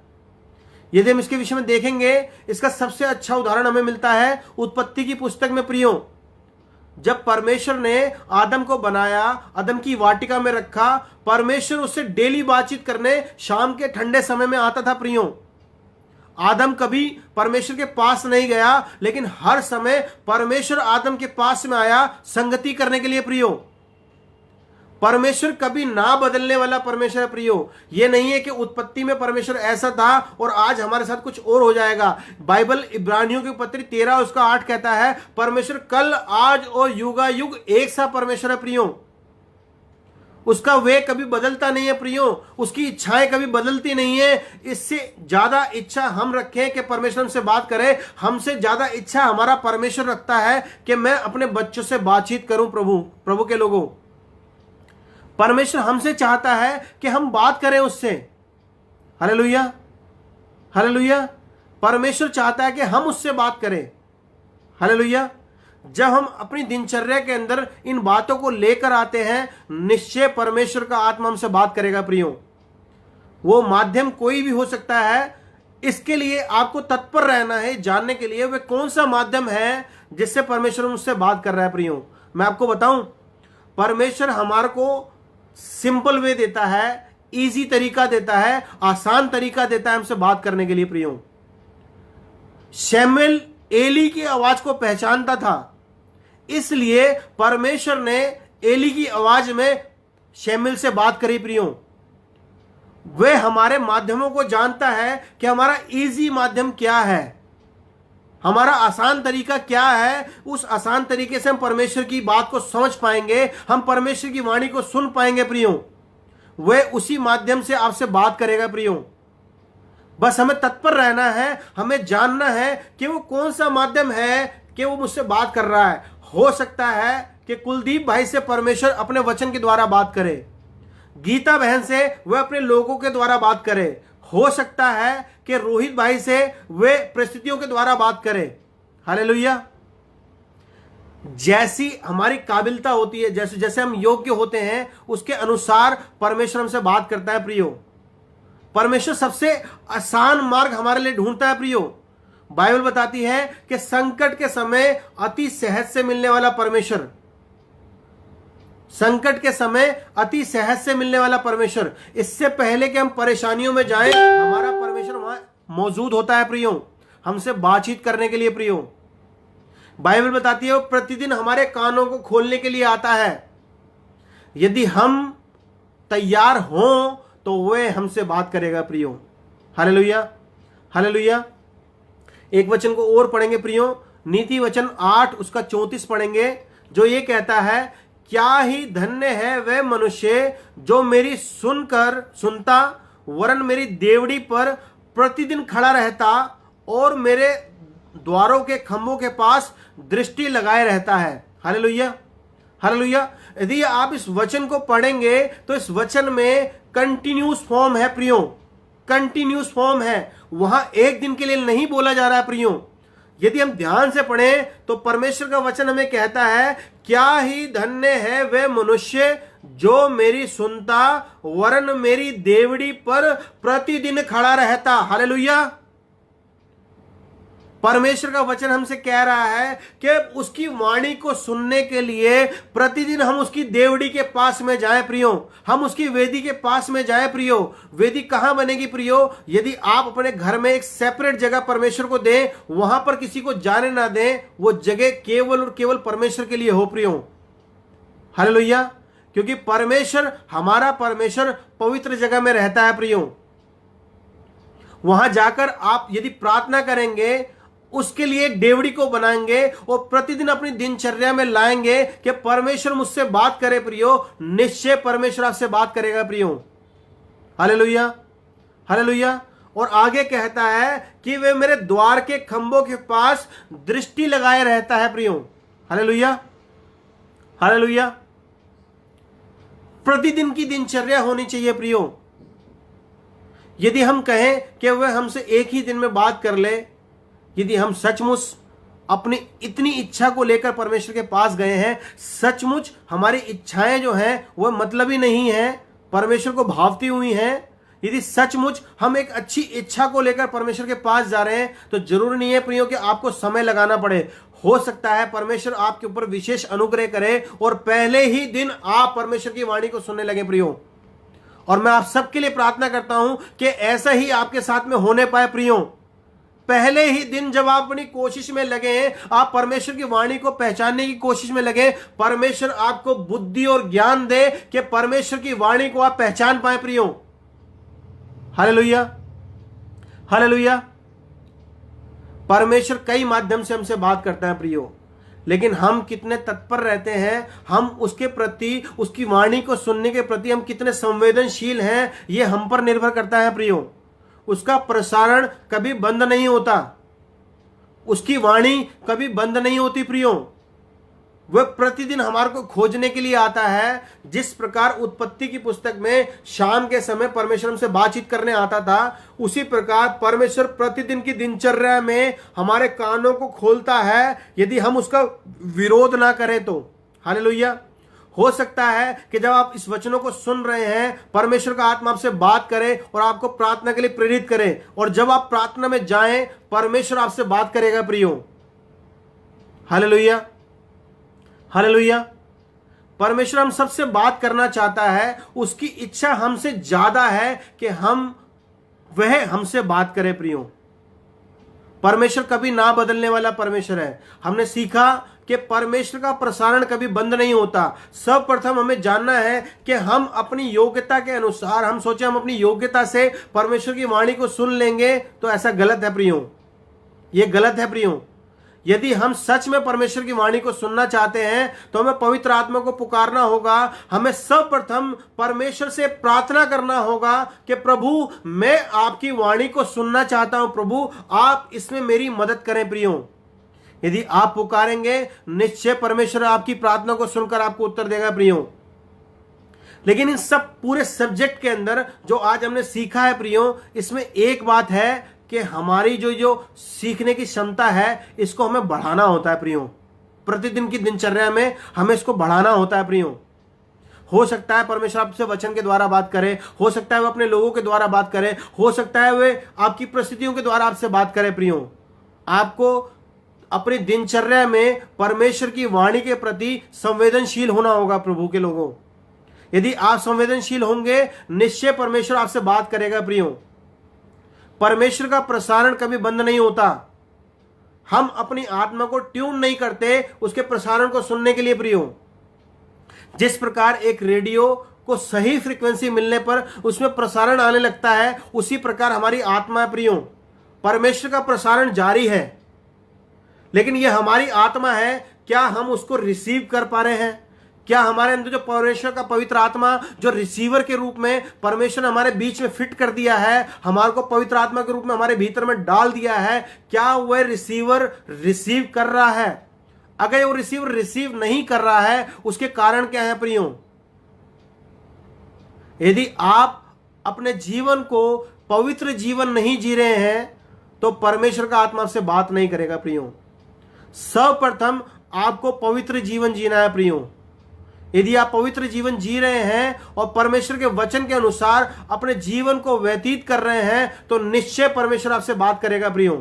यदि हम इसके विषय में देखेंगे, इसका सबसे अच्छा उदाहरण हमें मिलता है उत्पत्ति की पुस्तक में प्रियो। जब परमेश्वर ने आदम को बनाया, आदम की वाटिका में रखा, परमेश्वर उससे डेली बातचीत करने शाम के ठंडे समय में आता था प्रियो। आदम कभी परमेश्वर के पास नहीं गया, लेकिन हर समय परमेश्वर आदम के पास में आया संगति करने के लिए प्रियो। परमेश्वर कभी ना बदलने वाला परमेश्वर है प्रियो। यह नहीं है कि उत्पत्ति में परमेश्वर ऐसा था और आज हमारे साथ कुछ और हो जाएगा। बाइबल इब्रानियों की पत्री 13 उसका 8 कहता है, परमेश्वर कल आज और युगायुग एक सा परमेश्वर है प्रियो। उसका वे कभी बदलता नहीं है प्रियो, उसकी इच्छाएं कभी बदलती नहीं है। इससे ज्यादा इच्छा हम रखें कि परमेश्वर हमसे बात करे, हमसे ज्यादा इच्छा हमारा परमेश्वर रखता है कि मैं अपने बच्चों से बातचीत करूं। प्रभु के लोगों, परमेश्वर हमसे चाहता है कि हम बात करें उससे। Hallelujah, hallelujah. परमेश्वर चाहता है कि हम उससे बात करें। हालेलुया। जब हम अपनी दिनचर्या के अंदर इन बातों को लेकर आते हैं, निश्चय परमेश्वर का आत्मा हमसे बात करेगा प्रियो। वो माध्यम कोई भी हो सकता है, इसके लिए आपको तत्पर रहना है जानने के लिए वे कौन सा माध्यम है जिससे परमेश्वर मुझसे बात कर रहा है प्रियो। मैं आपको बताऊं, परमेश्वर हमारे को सिंपल वे देता है, इजी तरीका देता है, आसान तरीका देता है हमसे बात करने के लिए प्रियो। शमूएल एली की आवाज को पहचानता था, इसलिए परमेश्वर ने एली की आवाज में शमूएल से बात करी प्रियो। वह हमारे माध्यमों को जानता है कि हमारा इजी माध्यम क्या है, हमारा आसान तरीका क्या है। उस आसान तरीके से हम परमेश्वर की बात को समझ पाएंगे, हम परमेश्वर की वाणी को सुन पाएंगे प्रियो। वह उसी माध्यम से आपसे बात करेगा प्रियो। बस हमें तत्पर रहना है, हमें जानना है कि वो कौन सा माध्यम है कि वो मुझसे बात कर रहा है। हो सकता है कि कुलदीप भाई से परमेश्वर अपने वचन के द्वारा बात करे, गीता बहन से वह अपने लोगों के द्वारा बात करे। हो सकता है कि रोहित भाई से वे परिस्थितियों के द्वारा बात करे। हालेलुया। जैसी हमारी काबिलता होती है, जैसे जैसे हम योग्य होते हैं, उसके अनुसार परमेश्वर हमसे बात करता है प्रियो। परमेश्वर सबसे आसान मार्ग हमारे लिए ढूंढता है प्रियो। बाइबल बताती है कि संकट के समय अति सहज से मिलने वाला परमेश्वर, संकट के समय अति सहज से मिलने वाला परमेश्वर, इससे पहले कि हम परेशानियों में जाएं, हमारा परमेश्वर वहां मौजूद होता है प्रियो, हमसे बातचीत करने के लिए प्रियो। बाइबल बताती है वो प्रतिदिन हमारे कानों को खोलने के लिए आता है। यदि हम तैयार हों तो वह हमसे बात करेगा प्रियो। Hallelujah, hallelujah. एक वचन को और पढ़ेंगे प्रियो, नीति वचन 8 उसका 34 पढ़ेंगे, जो ये कहता है, क्या ही धन्य है वह मनुष्य जो मेरी सुनता वरन मेरी देवड़ी पर प्रतिदिन खड़ा रहता और मेरे द्वारों के खंभों के पास दृष्टि लगाए रहता है। Hallelujah, hallelujah. यदि आप इस वचन को पढ़ेंगे तो इस वचन में कंटिन्यूस फॉर्म है प्रियो, कंटिन्यूस फॉर्म है, वहां एक दिन के लिए नहीं बोला जा रहा है प्रियो। यदि हम ध्यान से पढ़ें तो परमेश्वर का वचन हमें कहता है, क्या ही धन्य है वह मनुष्य जो मेरी सुनता वरन मेरी देवड़ी पर प्रतिदिन खड़ा रहता। हालेलुया। परमेश्वर का वचन हमसे कह रहा है कि उसकी वाणी को सुनने के लिए प्रतिदिन हम उसकी देवड़ी के पास में जाएं प्रियो, हम उसकी वेदी के पास में जाएं प्रियो। वेदी कहां बनेगी प्रियो? यदि आप अपने घर में एक सेपरेट जगह परमेश्वर को दें, वहां पर किसी को जाने ना दें, वो जगह केवल और केवल परमेश्वर के लिए हो प्रियो। हालेलुया। क्योंकि परमेश्वर, हमारा परमेश्वर पवित्र जगह में रहता है प्रियो। वहां जाकर आप यदि प्रार्थना करेंगे, उसके लिए एक डेवड़ी को बनाएंगे और प्रतिदिन अपनी दिनचर्या में लाएंगे कि परमेश्वर मुझसे बात करे प्रियो, निश्चय परमेश्वर आपसे बात करेगा प्रियो। Hallelujah, hallelujah. और आगे कहता है कि वे मेरे द्वार के खंभों के पास दृष्टि लगाए रहता है प्रियो। Hallelujah, hallelujah. प्रतिदिन की दिनचर्या होनी चाहिए प्रियो। यदि हम कहें कि वह हमसे एक ही दिन में बात कर ले, यदि हम सचमुच अपनी इतनी इच्छा को लेकर परमेश्वर के पास गए हैं, सचमुच हमारी इच्छाएं जो हैं वह मतलबी नहीं है, परमेश्वर को भावती हुई हैं, यदि सचमुच हम एक अच्छी इच्छा को लेकर परमेश्वर के पास जा रहे हैं, तो जरूरी नहीं है प्रियो कि आपको समय लगाना पड़े। हो सकता है परमेश्वर आपके ऊपर विशेष अनुग्रह करे और पहले ही दिन आप परमेश्वर की वाणी को सुनने लगे प्रियो। और मैं आप सबके लिए प्रार्थना करता हूं कि ऐसा ही आपके साथ में होने पाए प्रियो। पहले ही दिन जब आप अपनी कोशिश में लगे, आप परमेश्वर की वाणी को पहचानने की कोशिश में लगे, परमेश्वर आपको बुद्धि और ज्ञान दे कि परमेश्वर की वाणी को आप पहचान पाए प्रियो। Hallelujah, hallelujah. परमेश्वर कई माध्यम से हमसे बात करता है प्रियो, लेकिन हम कितने तत्पर रहते हैं, हम उसके प्रति, उसकी वाणी को सुनने के प्रति हम कितने संवेदनशील हैं, यह हम पर निर्भर करता है प्रियो। उसका प्रसारण कभी बंद नहीं होता, उसकी वाणी कभी बंद नहीं होती प्रियो। वह प्रतिदिन हमारे को खोजने के लिए आता है। जिस प्रकार उत्पत्ति की पुस्तक में शाम के समय परमेश्वर हमसे बातचीत करने आता था, उसी प्रकार परमेश्वर प्रतिदिन की दिनचर्या में हमारे कानों को खोलता है, यदि हम उसका विरोध ना करें तो। हालेलुया। हो सकता है कि जब आप इस वचनों को सुन रहे हैं, परमेश्वर का आत्मा आपसे बात करे और आपको प्रार्थना के लिए प्रेरित करे, और जब आप प्रार्थना में जाएं, परमेश्वर आपसे बात करेगा प्रियो। Hallelujah, hallelujah. परमेश्वर हम सबसे बात करना चाहता है, उसकी इच्छा हमसे ज्यादा है कि वह हमसे बात करे प्रियो। परमेश्वर कभी ना बदलने वाला परमेश्वर है। हमने सीखा कि परमेश्वर का प्रसारण कभी बंद नहीं होता। सर्वप्रथम हमें जानना है कि हम अपनी योग्यता के अनुसार, हम सोचे हम अपनी योग्यता से परमेश्वर की वाणी को सुन लेंगे, तो ऐसा गलत है प्रियो, ये गलत है प्रियो। यदि हम सच में परमेश्वर की वाणी को सुनना चाहते हैं, तो हमें पवित्र आत्मा को पुकारना होगा। हमें सर्वप्रथम परमेश्वर से प्रार्थना करना होगा कि प्रभु, मैं आपकी वाणी को सुनना चाहता हूं, प्रभु आप इसमें मेरी मदद करें प्रियो। यदि आप पुकारेंगे, निश्चय परमेश्वर आपकी प्रार्थना को सुनकर आपको उत्तर देगा प्रियो। लेकिन इस सब पूरे सब्जेक्ट के अंदर जो आज हमने सीखा है प्रियो, इसमें एक बात है कि हमारी जो सीखने की क्षमता है, इसको हमें बढ़ाना होता है प्रियो। प्रतिदिन की दिनचर्या में हमें इसको बढ़ाना होता है प्रियो। हो सकता है परमेश्वर आपसे वचन के द्वारा बात करे, हो सकता है वो अपने लोगों के द्वारा बात करे, हो सकता है वे आपकी परिस्थितियों के द्वारा आपसे बात करे प्रियो। आपको अपनी दिनचर्या में परमेश्वर की वाणी के प्रति संवेदनशील होना होगा प्रभु के लोगों। यदि आप संवेदनशील होंगे, निश्चय परमेश्वर आपसे बात करेगा प्रियो। परमेश्वर का प्रसारण कभी बंद नहीं होता। हम अपनी आत्मा को ट्यून नहीं करते उसके प्रसारण को सुनने के लिए प्रियो। जिस प्रकार एक रेडियो को सही फ्रीक्वेंसी मिलने पर उसमें प्रसारण आने लगता है, उसी प्रकार हमारी आत्मा है प्रियो। परमेश्वर का प्रसारण जारी है, लेकिन यह हमारी आत्मा है, क्या हम उसको रिसीव कर पा रहे हैं? क्या हमारे अंदर जो परमेश्वर का पवित्र आत्मा जो रिसीवर के रूप में परमेश्वर ने हमारे बीच में फिट कर दिया है, हमारे को पवित्र आत्मा के रूप में हमारे भीतर में डाल दिया है, क्या वह रिसीवर रिसीव कर रहा है? अगर वो रिसीवर रिसीव नहीं कर रहा है, उसके कारण क्या है प्रियो? यदि आप अपने जीवन को पवित्र जीवन नहीं जी रहे हैं, तो परमेश्वर का आत्मा आपसे बात नहीं करेगा प्रियो। सर्वप्रथम आपको पवित्र जीवन जीना है प्रियो। यदि आप पवित्र जीवन जी रहे हैं और परमेश्वर के वचन के अनुसार अपने जीवन को व्यतीत कर रहे हैं, तो निश्चय परमेश्वर आपसे बात करेगा प्रियो।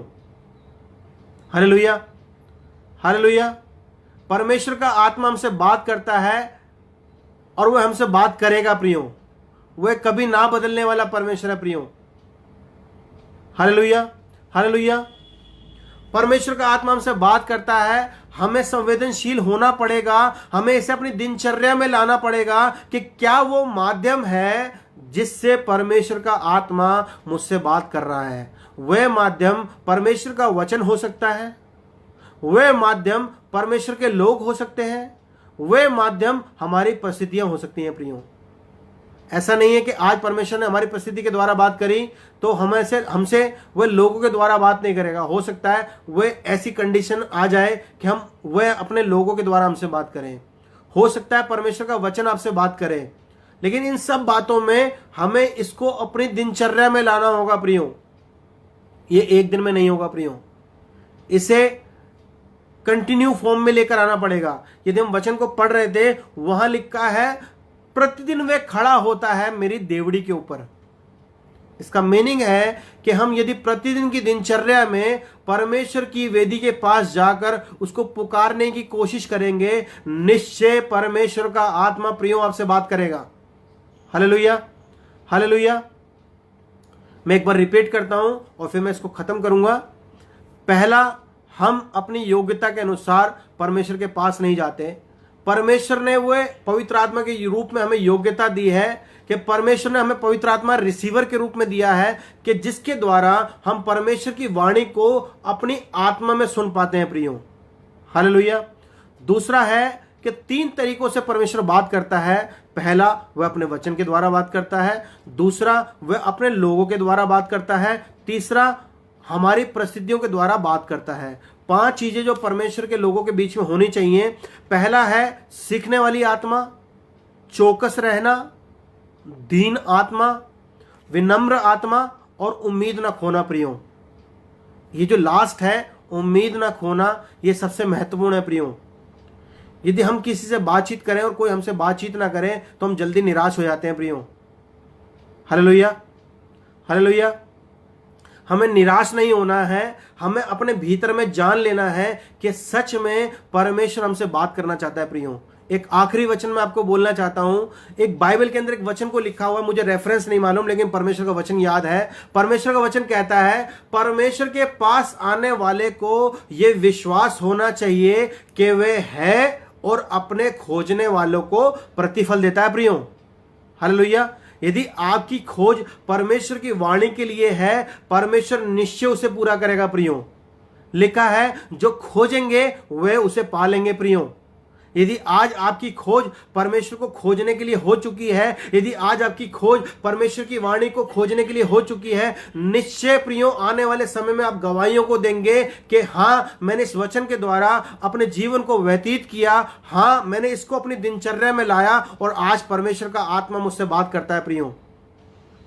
Hallelujah, hallelujah. परमेश्वर का आत्मा हमसे बात करता है और वह हमसे बात करेगा प्रियो। वह कभी ना बदलने वाला परमेश्वर है प्रियो। Hallelujah, hallelujah. परमेश्वर का आत्मा हमसे बात करता है, हमें संवेदनशील होना पड़ेगा, हमें इसे अपनी दिनचर्या में लाना पड़ेगा कि क्या वो माध्यम है जिससे परमेश्वर का आत्मा मुझसे बात कर रहा है। वह माध्यम परमेश्वर का वचन हो सकता है, वह माध्यम परमेश्वर के लोग हो सकते हैं, वह माध्यम हमारी परिस्थितियां हो सकती हैं प्रियो। ऐसा नहीं है कि आज परमेश्वर ने हमारी परिस्थिति के द्वारा बात करी तो हमसे वह लोगों के द्वारा बात नहीं करेगा। हो सकता है वह ऐसी कंडीशन आ जाए कि वह अपने लोगों के द्वारा हमसे बात करें। हो सकता है परमेश्वर का वचन आपसे बात करे, लेकिन इन सब बातों में हमें इसको अपनी दिनचर्या में लाना होगा प्रियो। ये एक दिन में नहीं होगा प्रियो, इसे कंटिन्यू फॉर्म में लेकर आना पड़ेगा। यदि हम वचन को पढ़ रहे थे, वहां लिखा है प्रतिदिन वह खड़ा होता है मेरी देवड़ी के ऊपर। इसका मीनिंग है कि हम यदि प्रतिदिन की दिनचर्या में परमेश्वर की वेदी के पास जाकर उसको पुकारने की कोशिश करेंगे, निश्चय परमेश्वर का आत्मा प्रियो आपसे बात करेगा। Hallelujah, hallelujah. मैं एक बार रिपीट करता हूं और फिर मैं इसको खत्म करूंगा। पहला, हम अपनी योग्यता के अनुसार परमेश्वर के पास नहीं जाते। परमेश्वर ने वो पवित्र आत्मा के रूप में हमें योग्यता दी है कि परमेश्वर ने हमें पवित्र आत्मा रिसीवर के रूप में दिया है कि जिसके द्वारा हम परमेश्वर की वाणी को अपनी आत्मा में सुन पाते हैं प्रियो। हालेलुया। दूसरा है कि 3 तरीकों से परमेश्वर बात करता है। पहला, वह अपने वचन के द्वारा बात करता है। दूसरा, वह अपने लोगों के द्वारा बात करता है। तीसरा, हमारी परिस्थितियों के द्वारा बात करता है। 5 चीजें जो परमेश्वर के लोगों के बीच में होनी चाहिए। पहला है सीखने वाली आत्मा, चौकस रहना, दीन आत्मा, विनम्र आत्मा और उम्मीद ना खोना प्रियो। ये जो लास्ट है, उम्मीद ना खोना, ये सबसे महत्वपूर्ण है प्रियो। यदि हम किसी से बातचीत करें और कोई हमसे बातचीत ना करे तो हम जल्दी निराश हो जाते हैं प्रियो। Hallelujah, hallelujah. हमें निराश नहीं होना है, हमें अपने भीतर में जान लेना है कि सच में परमेश्वर हमसे बात करना चाहता है प्रियो। एक आखिरी वचन मैं आपको बोलना चाहता हूं। एक बाइबल के अंदर एक वचन को लिखा हुआ है, मुझे रेफरेंस नहीं मालूम, लेकिन परमेश्वर का वचन याद है। परमेश्वर का वचन कहता है, परमेश्वर के पास आने वाले को यह विश्वास होना चाहिए कि वह है और अपने खोजने वालों को प्रतिफल देता है प्रियो। हालेलुया। यदि आपकी खोज परमेश्वर की वाणी के लिए है, परमेश्वर निश्चय उसे पूरा करेगा प्रियो। लिखा है, जो खोजेंगे वे उसे पालेंगे प्रियो। यदि आज आपकी खोज परमेश्वर को खोजने के लिए हो चुकी है, यदि आज आपकी खोज परमेश्वर की वाणी को खोजने के लिए हो चुकी है, निश्चय प्रियो आने वाले समय में आप गवाहियों को देंगे कि हाँ, मैंने इस वचन के द्वारा अपने जीवन को व्यतीत किया, हाँ, मैंने इसको अपनी दिनचर्या में लाया और आज परमेश्वर का आत्मा मुझसे बात करता है। प्रियो,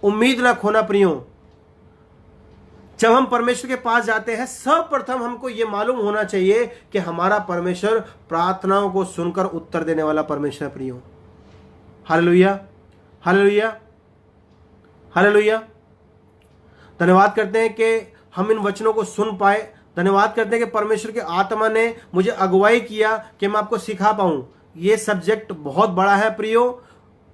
उम्मीद ना खोना। प्रियो, जब हम परमेश्वर के पास जाते हैं, सर्वप्रथम हमको यह मालूम होना चाहिए कि हमारा परमेश्वर प्रार्थनाओं को सुनकर उत्तर देने वाला परमेश्वर है। प्रियो, हालेलुया, हालेलुया, हालेलुया। धन्यवाद करते हैं कि हम इन वचनों को सुन पाए। धन्यवाद करते हैं कि परमेश्वर के आत्मा ने मुझे अगुवाई किया कि मैं आपको सिखा पाऊं। यह सब्जेक्ट बहुत बड़ा है। प्रियो,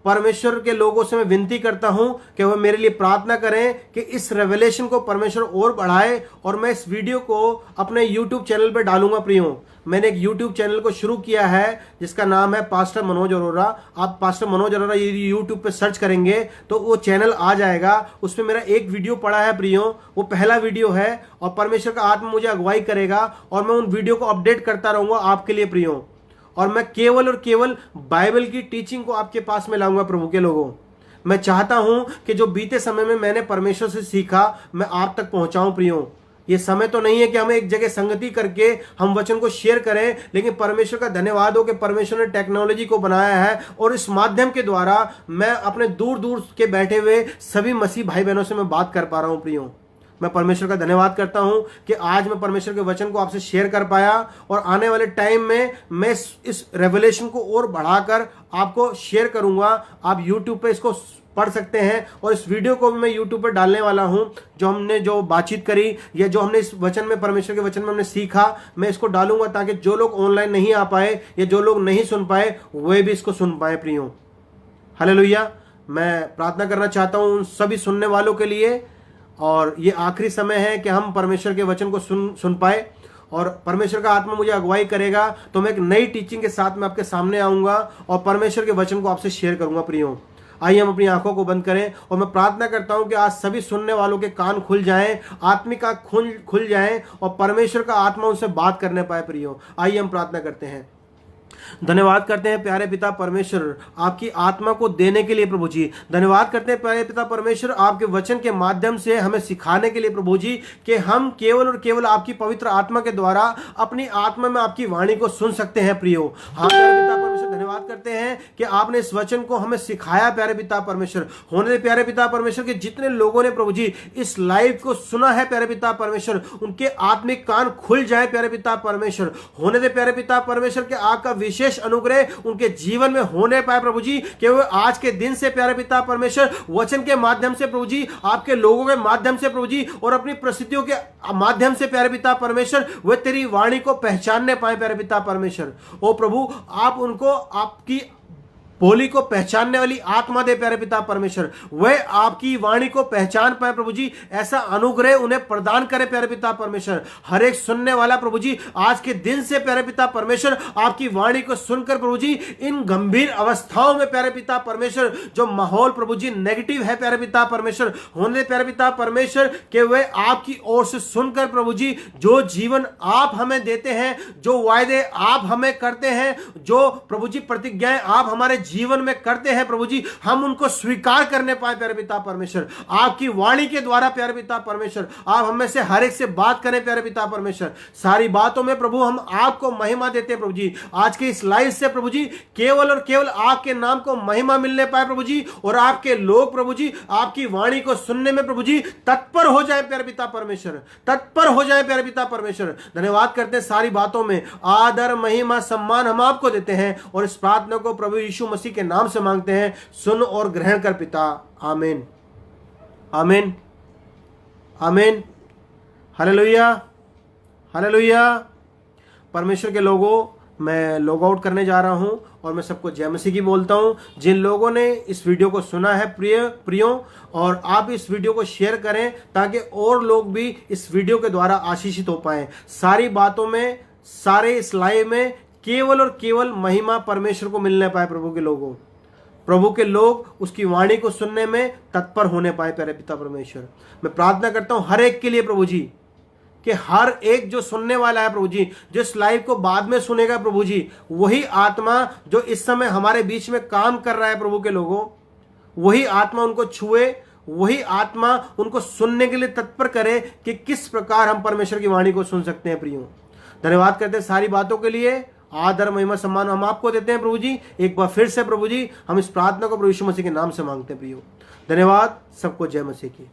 परमेश्वर के लोगों से मैं विनती करता हूं कि वह मेरे लिए प्रार्थना करें कि इस रेवलेशन को परमेश्वर और बढ़ाए और मैं इस वीडियो को अपने YouTube चैनल पर डालूंगा। प्रियो, मैंने एक YouTube चैनल को शुरू किया है जिसका नाम है पास्टर मनोज अरोरा। आप पास्टर मनोज अरोरा ये YouTube पे सर्च करेंगे तो वो चैनल आ जाएगा। उसमें मेरा एक वीडियो पड़ा है। प्रियो, वो पहला वीडियो है और परमेश्वर का आत्मा मुझे अगुवाई करेगा और मैं उन वीडियो को अपडेट करता रहूंगा आपके लिए। प्रियो, और मैं केवल और केवल बाइबल की टीचिंग को आपके पास में लाऊंगा। प्रभु के लोगों, मैं चाहता हूं कि जो बीते समय में मैंने परमेश्वर से सीखा मैं आप तक पहुंचाऊं। प्रियो, ये समय तो नहीं है कि हम एक जगह संगति करके हम वचन को शेयर करें, लेकिन परमेश्वर का धन्यवाद हो कि परमेश्वर ने टेक्नोलॉजी को बनाया है और इस माध्यम के द्वारा मैं अपने दूर दूर के बैठे हुए सभी मसीह भाई बहनों से मैं बात कर पा रहा हूं। प्रियो, मैं परमेश्वर का धन्यवाद करता हूं कि आज मैं परमेश्वर के वचन को आपसे शेयर कर पाया और आने वाले टाइम में मैं इस रेवलेशन को और बढ़ाकर आपको शेयर करूंगा। आप YouTube पे इसको पढ़ सकते हैं और इस वीडियो को भी मैं YouTube पर डालने वाला हूं। जो हमने जो बातचीत करी या जो हमने इस वचन में, परमेश्वर के वचन में हमने सीखा, मैं इसको डालूंगा ताकि जो लोग ऑनलाइन नहीं आ पाए या जो लोग नहीं सुन पाए वे भी इसको सुन पाए। प्रियो, हालेलुया। मैं प्रार्थना करना चाहता हूं उन सभी सुनने वालों के लिए, और ये आखिरी समय है कि हम परमेश्वर के वचन को सुन पाए और परमेश्वर का आत्मा मुझे अगुवाई करेगा तो मैं एक नई टीचिंग के साथ में आपके सामने आऊंगा और परमेश्वर के वचन को आपसे शेयर करूंगा। प्रियो, आइए हम अपनी आंखों को बंद करें और मैं प्रार्थना करता हूं कि आज सभी सुनने वालों के कान खुल जाएं, आत्मिक आंख खुल जाएं और परमेश्वर का आत्मा उनसे बात करने पाए। प्रियो, आइए हम प्रार्थना करते हैं। धन्यवाद करते हैं प्यारे पिता परमेश्वर आपकी आत्मा को देने के लिए। प्रभु जी, धन्यवाद करते हैं प्यारे पिता परमेश्वर आपके वचन के माध्यम से हमें सिखाने के लिए। प्रभु जी, कि हम केवल और केवल आपकी पवित्र आत्मा के द्वारा अपनी आत्मा में आपकी वाणी को सुन सकते हैं। प्रियो, हाँ प्यारे पिता परमेश्वर, धन्यवाद करते हैं कि आपने इस वचन को हमें सिखाया। प्यारे पिता परमेश्वर, होने दे प्यारे पिता परमेश्वर के जितने लोगों ने प्रभु जी इस लाइव को सुना है प्यारे पिता परमेश्वर, उनके आत्मिक कान खुल जाए। प्यारे पिता परमेश्वर, होने दे प्यारे पिता परमेश्वर के आपका विशेष अनुग्रह उनके जीवन में होने पाए। प्रभु जी, कि वो आज के दिन से प्यारे पिता परमेश्वर वचन के माध्यम से प्रभु जी, आपके लोगों के माध्यम से प्रभु जी और अपनी प्रसिद्धियों के माध्यम से प्यारे पिता परमेश्वर वे तेरी वाणी को पहचानने पाए। प्यारे पिता परमेश्वर, ओ प्रभु, आप उनको आपकी बोली को पहचानने वाली आत्मा दे प्यारे पिता परमेश्वर, वह आपकी वाणी को पहचान पाए। प्रभु जी, ऐसा अनुग्रह उन्हें प्रदान करे प्यारे पिता परमेश्वर। हर एक सुनने वाला प्रभु जी आज के दिन से प्यारे पिता परमेश्वर आपकी वाणी को सुनकर प्रभु जी इन गंभीर अवस्थाओं में प्यारे पिता परमेश्वर जो माहौल प्रभु जी नेगेटिव है प्यारे पिता परमेश्वर, होने प्यारे पिता परमेश्वर के वे आपकी ओर से सुनकर प्रभु जी जो जीवन आप हमें देते हैं, जो वायदे आप हमें करते हैं, जो प्रभु जी प्रतिज्ञाएं आप हमारे जीवन में करते हैं प्रभु जी, हम उनको स्वीकार करने पाए प्यारे पिता परमेश्वर। आपकी वाणी के द्वारा प्यारे पिता परमेश्वर आप हमें से हर एक से बात करें प्यारे पिता परमेश्वर। सारी बातों में प्रभु हम आपको महिमा देते हैं प्रभु जी। आज के इस लाइव से प्रभु जी केवल और केवल आपके नाम को महिमा मिलने पाए प्रभु जी, और आपके लोग प्रभु जी आपकी वाणी को सुनने में प्रभु जी तत्पर हो जाए प्यारे पिता परमेश्वर, तत्पर हो जाए प्यारे पिता परमेश्वर। धन्यवाद करते हैं, सारी बातों में आदर महिमा सम्मान हम आपको देते हैं और इस प्रार्थना को प्रभु यीशु मसीह के नाम से मांगते हैं। सुन और ग्रहण कर पिता, आमीन, आमीन, आमीन। Hallelujah, hallelujah. परमेश्वर के लोगों, मैं लॉग आउट करने जा रहा हूं और मैं सबको जय मसीह की बोलता हूं। जिन लोगों ने इस वीडियो को सुना है प्रियो, और आप इस वीडियो को शेयर करें ताकि और लोग भी इस वीडियो के द्वारा आशीषित हो पाए। सारी बातों में, सारे इस लाइव में केवल और केवल महिमा परमेश्वर को मिलने पाए। प्रभु के लोगों, प्रभु के लोग उसकी वाणी को सुनने में तत्पर होने पाए प्यारे पिता परमेश्वर। मैं प्रार्थना करता हूं हर एक के लिए प्रभु जी कि हर एक जो सुनने वाला है प्रभु जी, जिस लाइव को बाद में सुनेगा प्रभु जी, वही आत्मा जो इस समय हमारे बीच में काम कर रहा है प्रभु के लोगों, वही आत्मा उनको छुए, वही आत्मा उनको सुनने के लिए तत्पर करे कि किस प्रकार हम परमेश्वर की वाणी को सुन सकते हैं। प्रियो, धन्यवाद करते हैं सारी बातों के लिए। आदर महिमा सम्मान हम आपको देते हैं प्रभु जी। एक बार फिर से प्रभु जी हम इस प्रार्थना को प्रभु यीशु मसीह के नाम से मांगते हैं। प्रियो, धन्यवाद। सबको जय मसीह की।